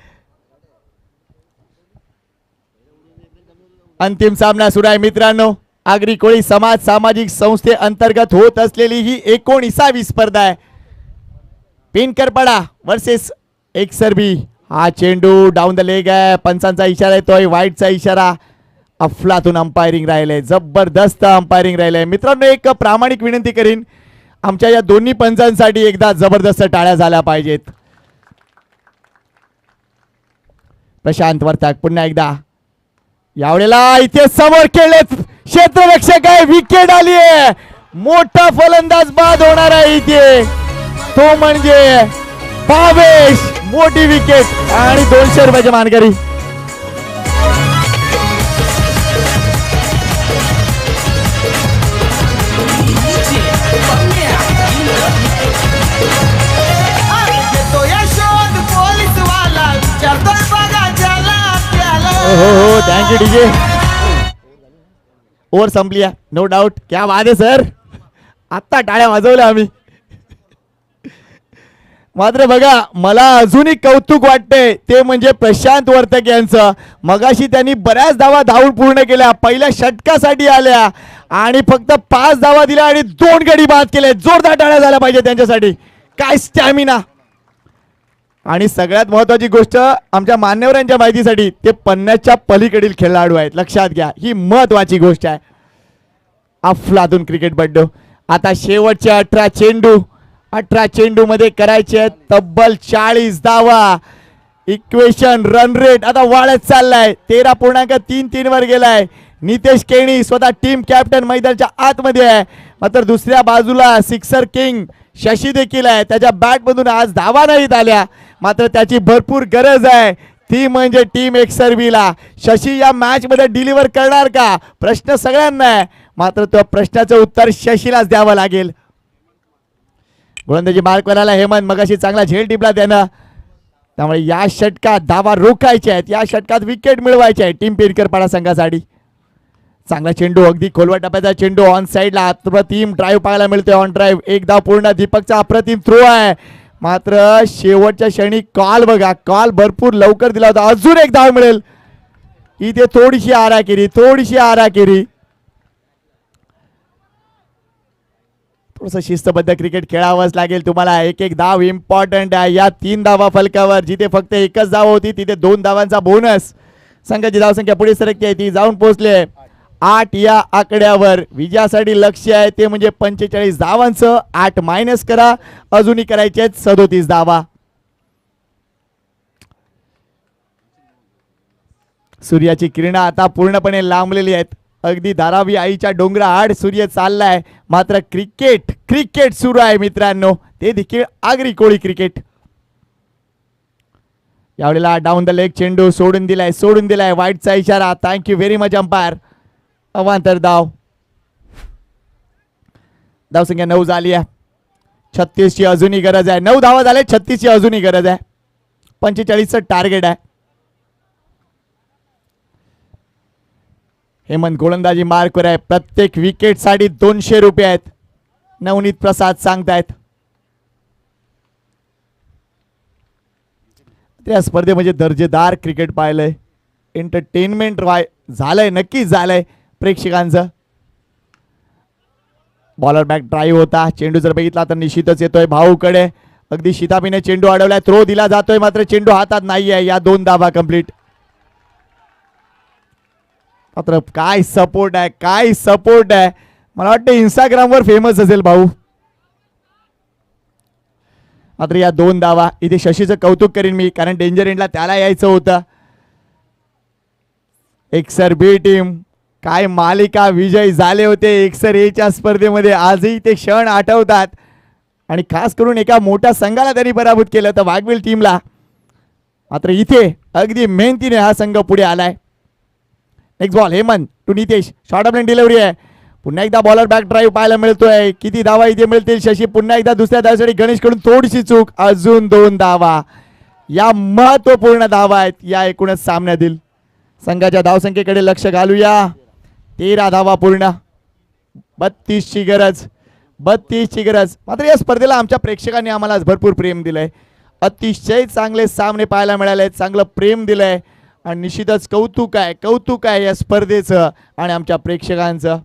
अंतिम सामना सुरू आहे मित्रांनो. आगरी कोळी समाज सामाजिक संस्थे अंतर्गत होत असलेली ही 19वी स्पर्धा आहे. पेनकरपाडा वर्सेस एकसरबी. हा चेंडू डाऊन द लेग आहे. पंचांचा इशारा येतोय, वाईटचा इशारा. अफलातून अंपायरिंग राहिले, जबरदस्त अंपायरिंग राहिले. मित्रांनो एक प्रामाणिक विनंती करीन, आमच्या या दोन्ही पंचांसाठी एकदा जबरदस्त टाळ्या झाल्या पाहिजेत. प्रशांत वर्तक पुन्हा एकदा. यावेळेला इथे समोर खेळलेत क्षेत्ररक्षक आहे, विकेट आली आहे. मोठा फलंदाज बाद होणार आहे इथे, तो म्हणजे भावेश. मोठी विकेट आणि 200 रुपयाची मानकरी. हो थँक्यू डीजे. ओव्हर संपली आहे नो डाऊट. क्या बात आहे सर, आत्ता टाळ्या वाजवल्या आम्ही. मात्र बघा मला अजूनही कौतुक वाटतंय ते म्हणजे प्रशांत वर्तक यांचं. मगाशी त्यांनी बऱ्याच धावा धावून पूर्ण केल्या, पहिल्या षटकासाठी आल्या आणि फक्त 5 धावा दिल्या आणि 2 गडी बाद केले. जोरदार टाळ्या झाल्या पाहिजे त्यांच्यासाठी. काय स्टॅमिना. आणि सगळ्यात महत्वाची गोष्ट आमच्या मान्यवरांच्या माहितीसाठी ते 50च्या पलीकडील खेळाडू आहेत, लक्षात घ्या ही महत्वाची गोष्ट आहे. अफलातून क्रिकेट बड्डो. आता शेवटचे 18 चेंडू मध्ये करायचे आहेत तब्बल 40 धावा. इक्वेशन रन रेट आता वाढत चाललाय, 13.33 वर गेलाय. नितेश केणी स्वतः टीम कॅप्टन मैदानाच्या आतमध्ये आहे. मात्र दुसऱ्या बाजूला सिक्सर किंग शशी देखील आहे. त्याच्या बॅटमधून आज धावा नाहीत आल्या, मात्र त्याची भरपूर गरज आहे, ती म्हणजे टीम एकसरबीला. शशी या मॅच मध्ये डिलिव्हर करणार का प्रश्न सगळ्यांना आहे, मात्र तो प्रश्नाचं उत्तर शशीलाच द्यावं लागेल. गोलंदाजी मार्क करायला हेमंत. मगाशी चांगला झेल टिपला त्यानं, त्यामुळे या षटकात धावा रोखायच्या आहेत, या षटकात विकेट मिळवायचे आहे टीम पेनकरपाडा संघासाठी. चांगला चेंडू, अगदी खोलवा टप्प्याचा चेंडू. ऑन साईडला अप्रतिम ड्राईव्ह पाहायला मिळतोय. ऑन ड्राईव्ह एकदा पूर्ण. दीपकचा अप्रतिम थ्रो आहे, मात्र शेवटच्या क्षणी कॉल बघा, कॉल भरपूर लवकर दिला होता. अजून एक धाव मिळेल इथे. थोडीशी आराखिरी. थोडंसं शिस्तबद्ध क्रिकेट खेळावंच लागेल तुम्हाला. एक धाव इम्पॉर्टंट आहे. या 3 धावा फलकावर जिथे फक्त एकच धाव होती तिथे 2 धावांचा बोनस. संघाची धावसंख्या पुढे सरकते आहे, ती जाऊन पोहोचले 8 या आकड्यावर. विजयासाठी लक्ष्य आहे ते म्हणजे 45 धावांचं. 8 मायनस करा, अजूनही करायचे आहेत 37 धावा. सूर्याची किरणं आता पूर्णपणे लांबलेली आहेत. अगदी धारावी आईच्या डोंगरा आड सूर्य चाललाय, मात्र क्रिकेट सुरू आहे मित्रांनो, ते देखील आगरी कोळी क्रिकेट. यावेळेला डाऊन द लेग चेंडू सोडून दिलाय. वाईटचा इशारा. Thank you very much umpire. अवांतर धावसंख्या 9 झाली आहे. 36 ची अजूनही गरज आहे. 9 धावा झाले, 36 ची अजूनही गरज आहे. 45चं टार्गेट आहे. हेमंत गोलंदाजी मार्कवर आहे. प्रत्येक विकेट साठी 200 रुपये आहेत, नवनीत प्रसाद सांगतायत. त्या स्पर्धेमध्ये दर्जेदार क्रिकेट पाहिलंय, एंटरटेनमेंट झालंय, नक्कीच झालंय प्रेक्षकांचं. बॉलर बॅक ड्राईव्ह होता. चेंडू जर बघितला तर निश्चितच येतोय भाऊकडे. अगदी शिताबीने चेंडू अडवलाय, थ्रो दिला जातोय, मात्र चेंडू हातात नाही आहे. या 2 धावा कंप्लीट. मात्र काय सपोर्ट आहे, मला वाटतं इंस्टाग्रामवर फेमस असेल भाऊ. मात्र या 2 धावा इथे शशीचं कौतुक करीन मी, कारण डेंजर एंडला त्याला यायचं होतं. एकसर बी टीम काय मालिका विजय झाले होते एकसर एच्या स्पर्धेमध्ये. आजही ते क्षण आठवतात आणि खास करून एका मोठ्या संघाला त्यांनी पराभूत केलं होतं, वाघवील टीमला. मात्र इथे अगदी मेहनतीने हा संघ पुढे आलाय. Next ball Hemant to Nitesh. Short of line delivery आहे, पुन्हा एकदा बॉलर बॅक ड्राईव्ह पाहायला मिळतोय. किती धावा इथे मिळतील शशी? पुन्हा एकदा दुसऱ्या धावासाठी गणेशकडून थोडीशी चूक. अजून 2 धावा. या महत्वपूर्ण धावा आहेत या एकूणच सामन्यातील. संघाच्या धावसंख्येकडे लक्ष घालूया. 13 धावा पूर्ण. 32 ची गरज. 32 ची गरज. मात्र या स्पर्धेला आमच्या प्रेक्षकांनी आम्हाला भरपूर प्रेम दिलंय. अतिशय चांगले सामने पाहायला मिळाले. चांगलं प्रेम दिलंय आणि निश्चितच कौतुक आहे या स्पर्धेचं आणि आमच्या प्रेक्षकांचं.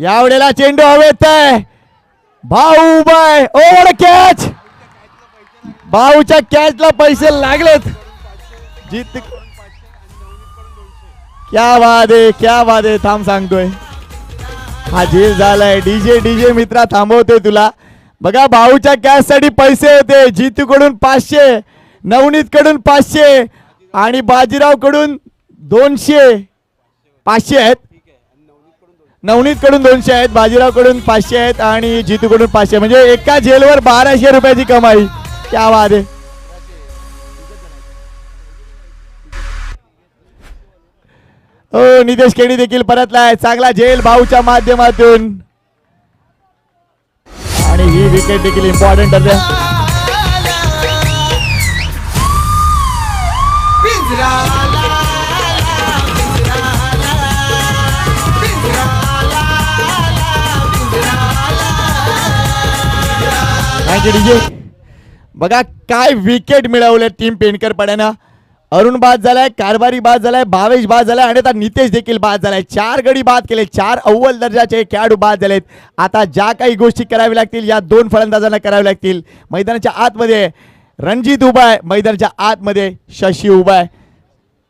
यावेळेला चेंडू हवेत आहे. भाऊ बाय ओव्हर कॅच. भाऊच्या कॅचला पैसे लागलेत. जीत क्या बात आहे थांब सांगतोय. हा झेल झालाय. डीजे मित्रा थांबवते तुला. बघा भाऊच्या कॅच साठी पैसे होते. जीतू कडून 500, नवनीत कडून 500 आणि बाजीराव कडून 200. 500 आहेत. नवनीत कडून 200 आहेत. बाजीराव कडून 500 आहेत आणि जीतू कडून 500. म्हणजे एका झेलवर 1200 रुपयाची कमाई. क्या बात आहे. हो नितेश केडी देखील परतलाय. चांगला झेल भाऊच्या माध्यमातून आणि ही विकेट देखील इम्पॉर्टंट ठरते. डीजे बघा काय विकेट मिळवले टीम पेंडकर पाड्यानं. अरुण बाद झालाय, कारभारी बाद झालाय, भावेश बाद झालाय आणि आता नितेश देखील बाद झालाय. 4 गडी बाद केले. 4 अव्वल दर्जाचे खेळाडू बाद झालेत. आता ज्या काही गोष्टी कराव्या लागतील या 2 फलंदाजांना कराव्या लागतील. मैदानाच्या आतमध्ये रणजित उभा आहे. मैदानाच्या आतमध्ये शशी उभा आहे.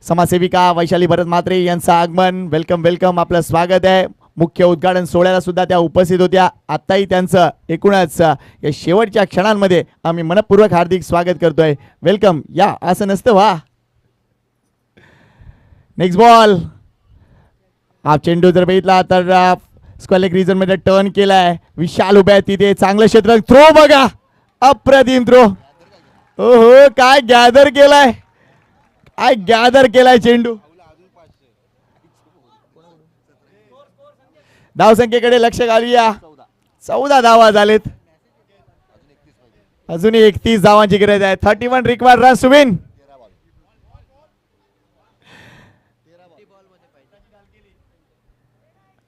समाजसेविका वैशाली भरत म्हात्रे यांचं आगमन. वेलकम आपलं स्वागत आहे. मुख्य उद्घाटन सोहळ्याला सुद्धा त्या उपस्थित होत्या. आत्ताही त्यांचं एकूणच या शेवटच्या क्षणांमध्ये आम्ही मनपूर्वक हार्दिक स्वागत करतोय. वेलकम. या असं नसतं वा. Next ball. हा चेंडू जर बघितला तर स्क्वेअर लेग रिजन मध्ये टर्न केलाय. विशाल उभे आहे तिथे. चांगलं क्षेत्र. थ्रो बघा. अप्रतिम थ्रो. ओहो काय गॅदर केलाय. काय गॅदर केलाय चेंडू. धावसंख्येकडे लक्ष घालूया. 14 धावा झालेत. अजूनही 31 धावांची गरज आहे. 31 रिक्वायर्ड रन्स टू विन.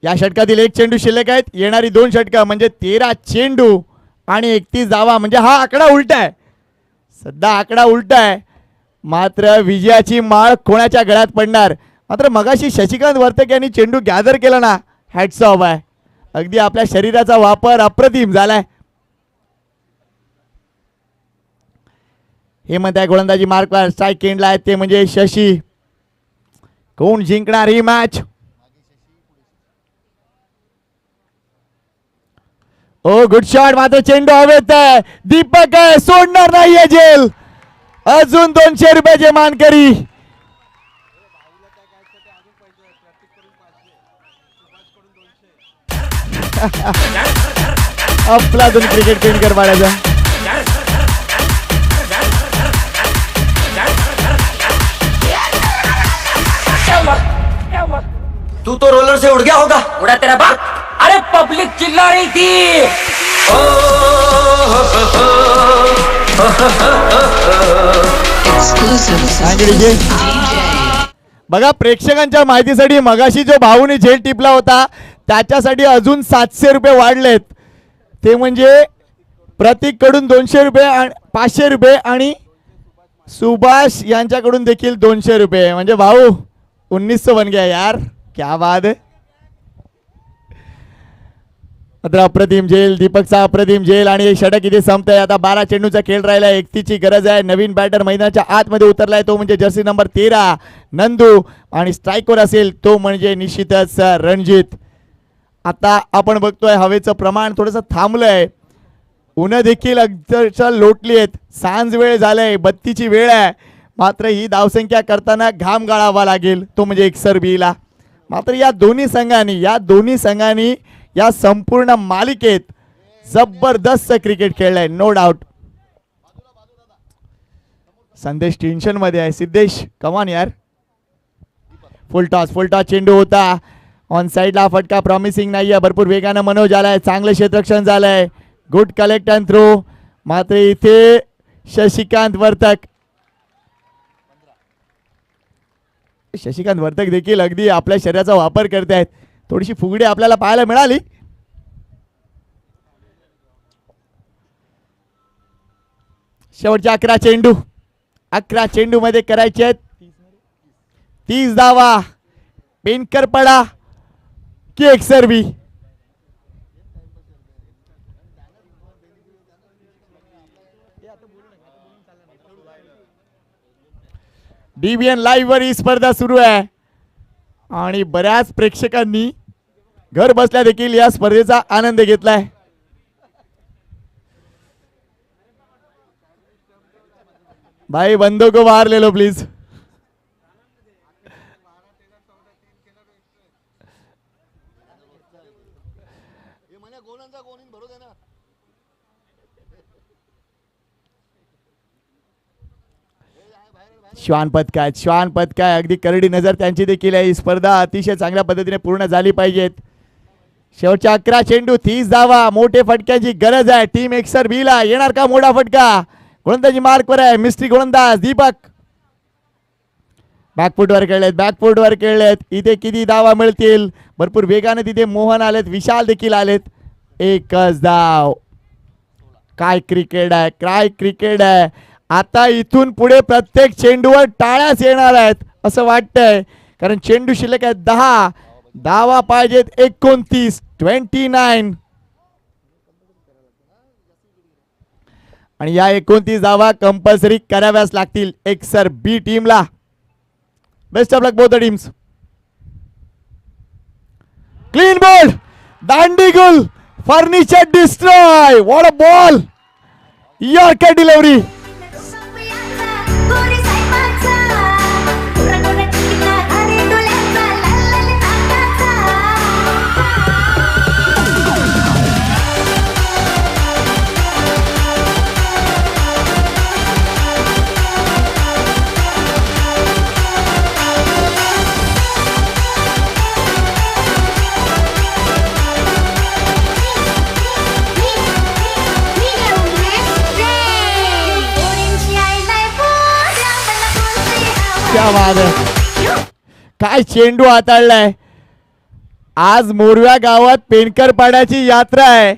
या षटकातील 1 चेंडू शिल्लक आहेत. येणारी 2 षटकं म्हणजे 13 चेंडू आणि 31 धावा. म्हणजे हा आकडा उलटा आहे. सध्या आकडा उलटा आहे. मात्र विजयाची माळ कोणाच्या गळ्यात पडणार. मात्र मगाशी शशिकांत वर्तक यांनी चेंडू गॅदर केला ना. हॅट्स ऑफ आहे. अगदी आपल्या शरीराचा वापर अप्रतिम झालाय. हे म्हणताय गोलंदाजी मार्कवर स्ट्राईक केंडला आहे ते म्हणजे शशी. कोण जिंकणार ही मॅच. ओ गुड शॉट. मात्र चेंडू हवेत आहे. दीपक आहे. सोडणार नाहीये झेल. अजून 200 रुपयाचे मानकरी. आपला दोन क्रिकेट पेंडकर पाडायचा. तू तो रोलर से उड़ गया होगा. उड़ा तेरा बाप. अरे पब्लिक चिल्ला रही थी. बघा प्रेक्षकांच्या माहितीसाठी मगाशी जो भाऊने झेल टिपला होता त्याच्यासाठी अजून 700 रुपये वाढलेत. ते म्हणजे प्रतीक कडून 200 रुपये आणि 500 रुपये आणि सुभाष यांच्याकडून देखील 200 रुपये. म्हणजे भाऊ 1900 बन गया यार. क्या बात है. अप्रतिम झेल. दीपकचा अप्रतिम झेल आणि एक षटक इथे संपतंय. आता 12 चेंडूचा खेळ राहिला. 31ची गरज आहे. नवीन बॅटर मैदानाच्या आतमध्ये उतरलाय तो म्हणजे जर्सी नंबर 13 नंदू आणि स्ट्राईकवर असेल तो म्हणजे निश्चितच रणजित. आता आपण बघतोय हवेचं प्रमाण थोडंसं थांबलंय. ऊन देखील अक्षरशः लोटली आहेत. सांज वेळ झालाय. 32ची वेळ आहे. मात्र ही धावसंख्या करताना घाम गाळावा लागेल तो म्हणजे एकसरबीला. मात्र या दोन्ही संघांनी या संपूर्ण मालिकेत जबरदस्त क्रिकेट खेळलाय. No doubt. संदेश टेन्शन मध्ये आहे. सिद्धेश कमान यार. फुल टॉस चेंडू होता ऑन साईडला. फटका प्रॉमिसिंग नाहीये. भरपूर वेगानं मनोज आलाय. चांगलं क्षेत्ररक्षण झालंय. Good collect and throw. मात्र इथे शशिकांत वर्तक देखील अगदी आपल्या शरीराचा वापर करतायत. थोडीशी फुगडी आपल्याला पाहायला मिळाली. शेवटच्या 11 चेंडू मध्ये करायचे आहेत 30 धावा. पेनकर पडा की एकसरबी. DBN लाईव्ह वर ही स्पर्धा सुरू आहे आणि बऱ्याच प्रेक्षकांनी घर बसल्या देखील या स्पर्धेचा आनंद घेतलाय. भाई बंदो को बाहर ले लो प्लीज. श्वान पथकाय अगदी करडी नजर त्यांची देखील आहे. ही स्पर्धा अतिशय चांगल्या पद्धतीने पूर्ण झाली पाहिजेत. शेवटच्या 11 चेंडू 30 धावा. मोठे फटक्याची गरज आहे. टीम एकसर बीला येणार का मोठा फटका. गोलंदाजी मार्कवर आहे. मिस्ट्री गोलंदाज दीपक. बॅकफुटवर खेळलेत. इथे किती धावा मिळतील. भरपूर वेगाने तिथे मोहन आलेत. विशाल देखील आलेत. एकच धाव. काय क्रिकेट आहे. आता इथून पुढे प्रत्येक चेंडूवर टाळ्याच येणार आहेत असं वाटतंय. कारण चेंडू शिल्लक आहेत 10. धावा पाहिजेत 29. आणि या 29 धावा कंपल्सरी कराव्याच लागतील एकसर बी टीमला. Best of luck both the teams. Clean bowled. Dandi Gul. Furniture destroy. What a ball. Yorker delivery. क्या बात आहे. काय चेंडू हाताळलाय. आज मोरव्या गावात पेनकर पाड्याची यात्रा आहे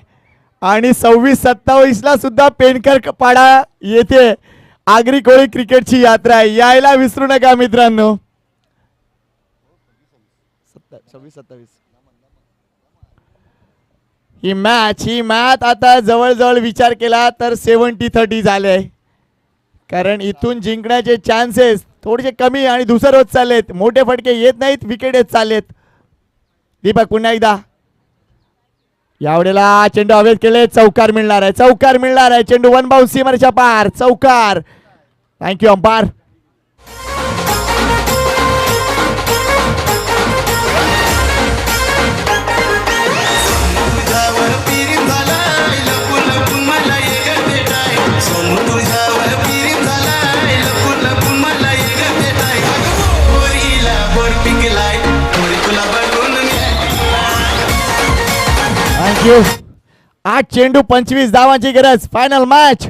आणि 26-27 ला सुद्धा पेनकर पाडा येथे आगरी कोळी क्रिकेटची यात्रा आहे. यायला विसरू नका मित्रांनो. 26-27 ही मॅच आता जवळजवळ विचार केला तर 70-30 झाले. कारण इथून जिंकण्याचे चान्सेस थोडेसे कमी आणि दुसरं होत चाललेत. मोठे फटके येत नाहीत. विकेट येत चाललेत. दीपक पुन्हा एकदा. यावेळेला चेंडू हवेत केले. चौकार मिळणार आहे. चेंडू 1 बाउन्स सीमारेषा पार. चौकार. Thank you umpire. थँक्यू. 8 चेंडू 25 धावांची गरज. Final match.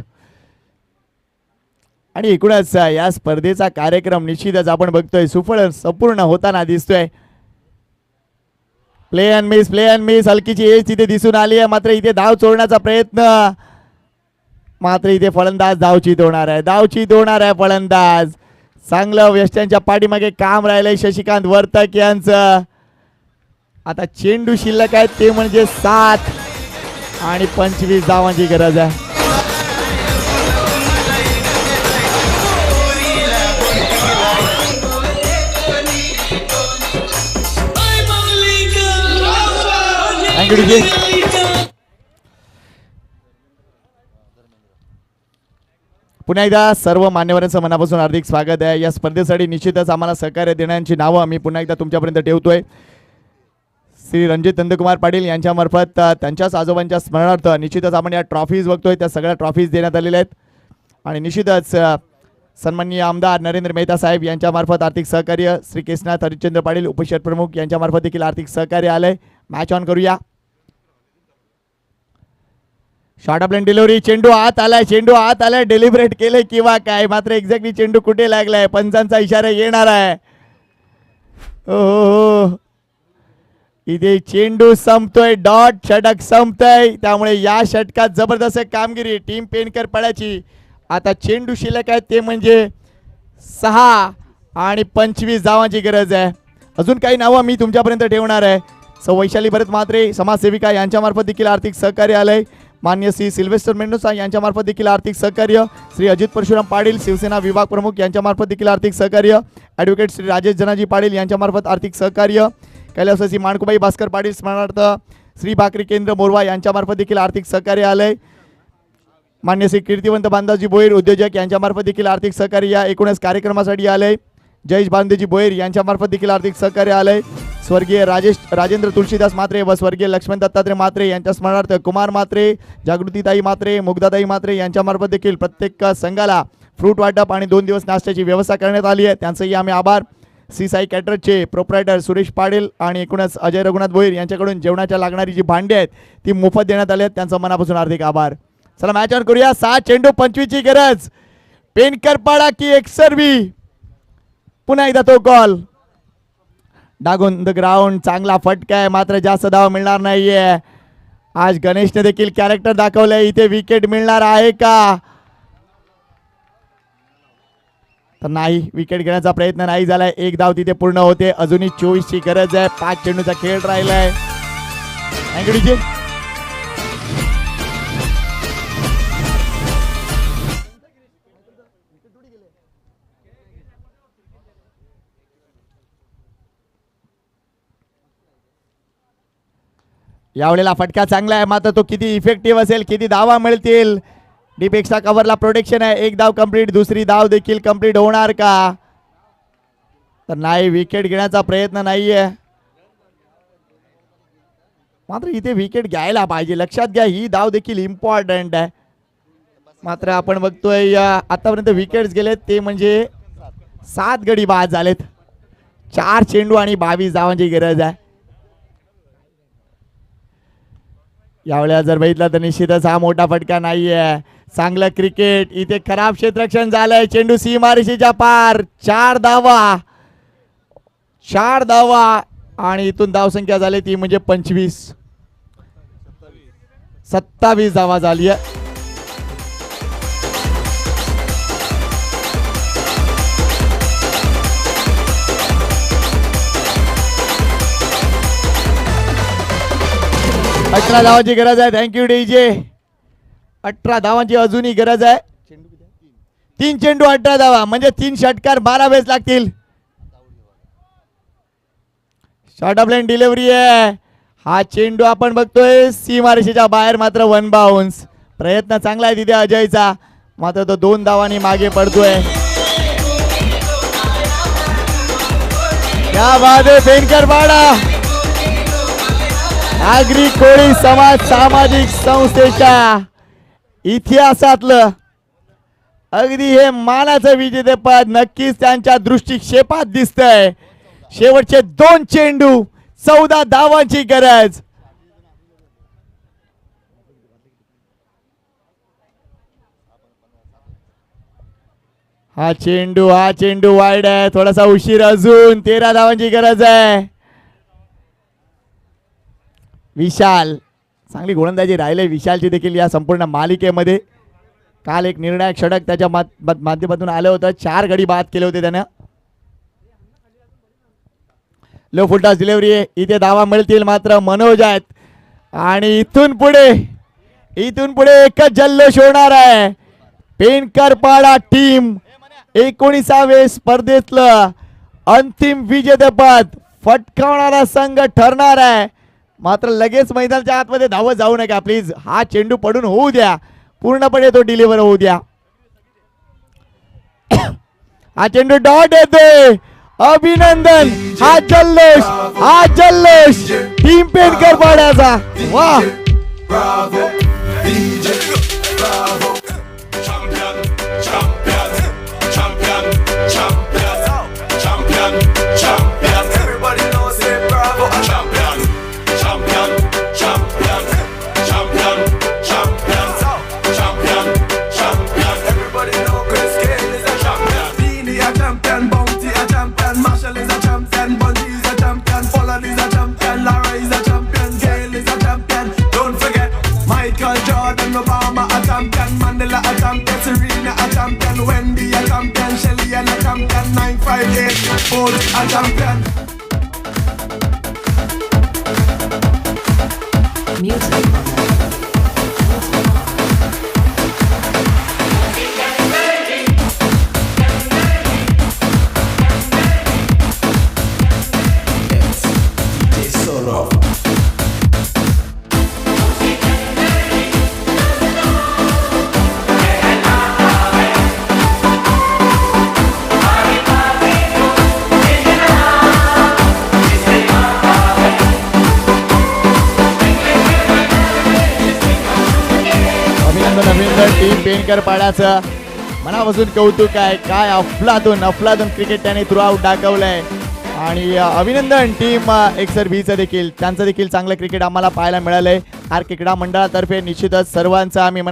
आणि एकूणच या स्पर्धेचा कार्यक्रम निश्चितच आपण बघतोय सुफळ संपूर्ण होताना दिसतोय. प्ले अँड मिस हलकीची एज तिथे दिसून आली आहे. मात्र इथे धाव चोरण्याचा प्रयत्न. मात्र इथे फलंदाज धावचीत होणार आहे. फलंदाज चांगलं वेस्टर्नच्या पाठीमागे काम राहिलंय शशिकांत वर्तक यांचं. आता चेंडू शिल्लक आहेत ते म्हणजे 7 आणि 25 धावांची गरज आहे. पुन्हा एकदा सर्व मान्यवरांचं मनापासून हार्दिक स्वागत आहे. या स्पर्धेसाठी निश्चितच आम्हाला सहकार्य देण्याची नावं आम्ही पुन्हा एकदा तुमच्यापर्यंत ठेवतोय. श्री रणजित नंदकुमार पाटील यांच्यामार्फत त्यांच्याच आजोबांच्या स्मरणार्थ निश्चितच आपण या ट्रॉफीज बघतोय. त्या सगळ्या ट्रॉफीज देण्यात आलेल्या आहेत आणि निश्चितच सन्माननीय आमदार नरेंद्र मेहता साहेब यांच्या मार्फत आर्थिक सहकार्य, श्री केशनाथ हरिश्चंद्र पाटील उपशहर प्रमुख यांच्या मार्फत देखील आर्थिक सहकार्य आलंय. मॅच ऑन करूया. शॉर्ट ऑफ लाईन डिलिव्हरी, चेंडू आत आलाय, डेलिब्रेट केले किंवा काय, मात्र एक्झॅक्टली चेंडू कुठे लागलाय, पंचांचा इशारा येणार आहे. हो, इथे चेंडू संपतोय, डॉट षटक संपतोय. त्यामुळे या षटकात जबरदस्त कामगिरी टीम पेनकर पाड्याची. आता चेंडू शिल्लक आहे ते म्हणजे 6 आणि 25 धावांची गरज आहे. अजून काही नावं मी तुमच्यापर्यंत ठेवणार आहे. सौ वैशाली भरत म्हात्रे समाजसेविका यांच्या मार्फत देखील आर्थिक सहकार्य आलंय. मान्य श्री सिल्वेस्टर मेंडोसा यांच्या मार्फत देखील आर्थिक सहकार्य. श्री अजित परशुराम पाटील शिवसेना विभाग प्रमुख यांच्या मार्फत देखील आर्थिक सहकार्य. ॲडव्होकेट श्री राजेश जनाजी पाटील यांच्या मार्फत आर्थिक सहकार्य. कैलासवासी माणकुबाई भास्कर पाटील स्मरणार्थ श्री भाकरी केंद्र मोरवा यांच्या मार्फत देखील आर्थिक सहकार्य आलंय. मान्य श्री कीर्तिवंत बांधाजी बोईर उद्योजक यांच्या मार्फत देखील आर्थिक सहकार्य या एकूणच कार्यक्रमासाठी आलंय. जयेश बांधेजी बोईर यांच्या मार्फत देखील आर्थिक सहकार्य आलंय. स्वर्गीय राजेंद्र तुलसीदास म्हात्रे व स्वर्गीय लक्ष्मण दत्तात्रय म्हात्रे यांच्या स्मरणार्थ कुमार म्हात्रे, जागृतीताई म्हात्रे, मुग्धाताई म्हात्रे यांच्या मार्फत देखील प्रत्येक संघाला फ्रूट वाटप आणि 2 दिवस नाश्त्याची व्यवस्था करण्यात आली आहे. त्यांचंही आम्ही आभार. सी साई कॅटरचे प्रोप्रायटर सुरेश पाटील आणि एकूणच अजय रघुनाथ भोईर यांच्याकडून जेवणाच्या लागणारी जी भांडी आहेत ती मोफत देण्यात आली आहेत. त्यांचं मनापासून हार्दिक आभार. चला मॅच ऑन करूया. 6 चेंडू 25 ची गरज. पेनकरपाडा की एकसरवी. पुन्हा एकदा तो कॉल डागून द ग्राउंड. चांगला फटका आहे मात्र जास्त धाव मिळणार नाहीये. आज गणेशने देखील कॅरेक्टर दाखवलंय. इथे विकेट मिळणार आहे का, तर नाही, विकेट घेण्याचा प्रयत्न नाही झालाय. 1 धाव तिथे पूर्ण होते. अजूनही 24 ची गरज आहे. 5 चेंडूचा खेळ राहिलाय. Thank you DJ. यावेळेला फटका चांगला आहे मात्र तो किती इफेक्टिव्ह असेल, किती धावा मिळतील. डीप एक्स्ट्रा कव्हरला प्रोटेक्शन आहे. 1 धाव कंप्लीट. दुसरी धाव देखील कंप्लीट होणार का, तर नाही, विकेट घेण्याचा प्रयत्न नाहीये. मात्र इथे विकेट घ्यायला पाहिजे. लक्षात घ्या ही धाव देखील इम्पॉर्टंट आहे. मात्र आपण बघतोय आतापर्यंत विकेट्स गेलेत ते म्हणजे 7 गडी बाद झालेत. 4 चेंडू आणि 22 धावांची गरज आहे. यावेळेला जर बघितलं तर निश्चितच हा मोठा फटका नाहीये. चांगलं क्रिकेट. इथे खराब क्षेत्ररक्षण झालंय. चेंडू सीमारेषेच्या पार. 4 धावा आणि इथून धावसंख्या झाली ती म्हणजे 27. 27 धावा झाली आहे. अठरा धावांची गरज आहे. Thank you DJ. 18 धावांची अजूनही गरज आहे. 3 चेंडू 18 धावा म्हणजे 3 षटकार 12 वेळेस लागतील. शॉर्ट ऑफ लाईन डिलिव्हरी आहे. हा चेंडू आपण बघतोय सीमारेषेच्या बाहेर मात्र 1 बाउन्स. प्रयत्न चांगला आहे तिथे अजयचा मात्र तो 2 धावांनी मागे पडतोय. क्या बात आहे. पेनकरपाडा नागरी कोळी समाज सामाजिक संस्थेच्या इतिहासातलं अगदी हे मानाचं विजेतेपद नक्कीच त्यांच्या दृष्टिक्षेपात दिसतंय. शेवटचे 2 चेंडू 14 धावांची गरज. हा चेंडू वाईड आहे. थोडासा उशीर. अजून 13 धावांची गरज आहे. विशाल चांगली गोलंदाजी राहिले विशालची देखील या संपूर्ण मालिकेमध्ये. काल एक निर्णायक षटक त्याच्या माध्यमातून आलं होतं. 4 गडी बाद केले होते त्यानं. लो फुलटॉस डिलिव्हरी आहे. इथे धावा मिळतील मात्र मनोज आहेत आणि इथून पुढे एकच जल्लोष होणार आहे. पेनकरपाडा टीम 19व्या स्पर्धेतलं अंतिम विजेतेपद फटकावणारा संघ ठरणार आहे. मात्र लगेच मैदानाच्या आतमध्ये धावत जाऊ नका प्लीज. हा चेंडू पडून होऊ द्या. पूर्णपणे तो डिलिव्हर होऊ द्या. हा चेंडू डॉट येतोय. अभिनंदन. हा जल्लोष टीम पेनकरपाड्याचा. वा Bravo, DJ, bravo. Champion, champion, champion. champion 958. Both a champion. अभिनंदन टीम पेनकर पाड्याचं मनापासून कौतुक आहे. काय अफलातून क्रिकेट त्याने थ्रू आउट दाखवलंय. आणि अभिनंदन टीम एक्सर बीचं देखील त्यांचं देखील चांगलं क्रिकेट आम्हाला पाहायला मिळालंय. आर क्रीडा मंडळातर्फे निश्चितच सर्वांचं आम्ही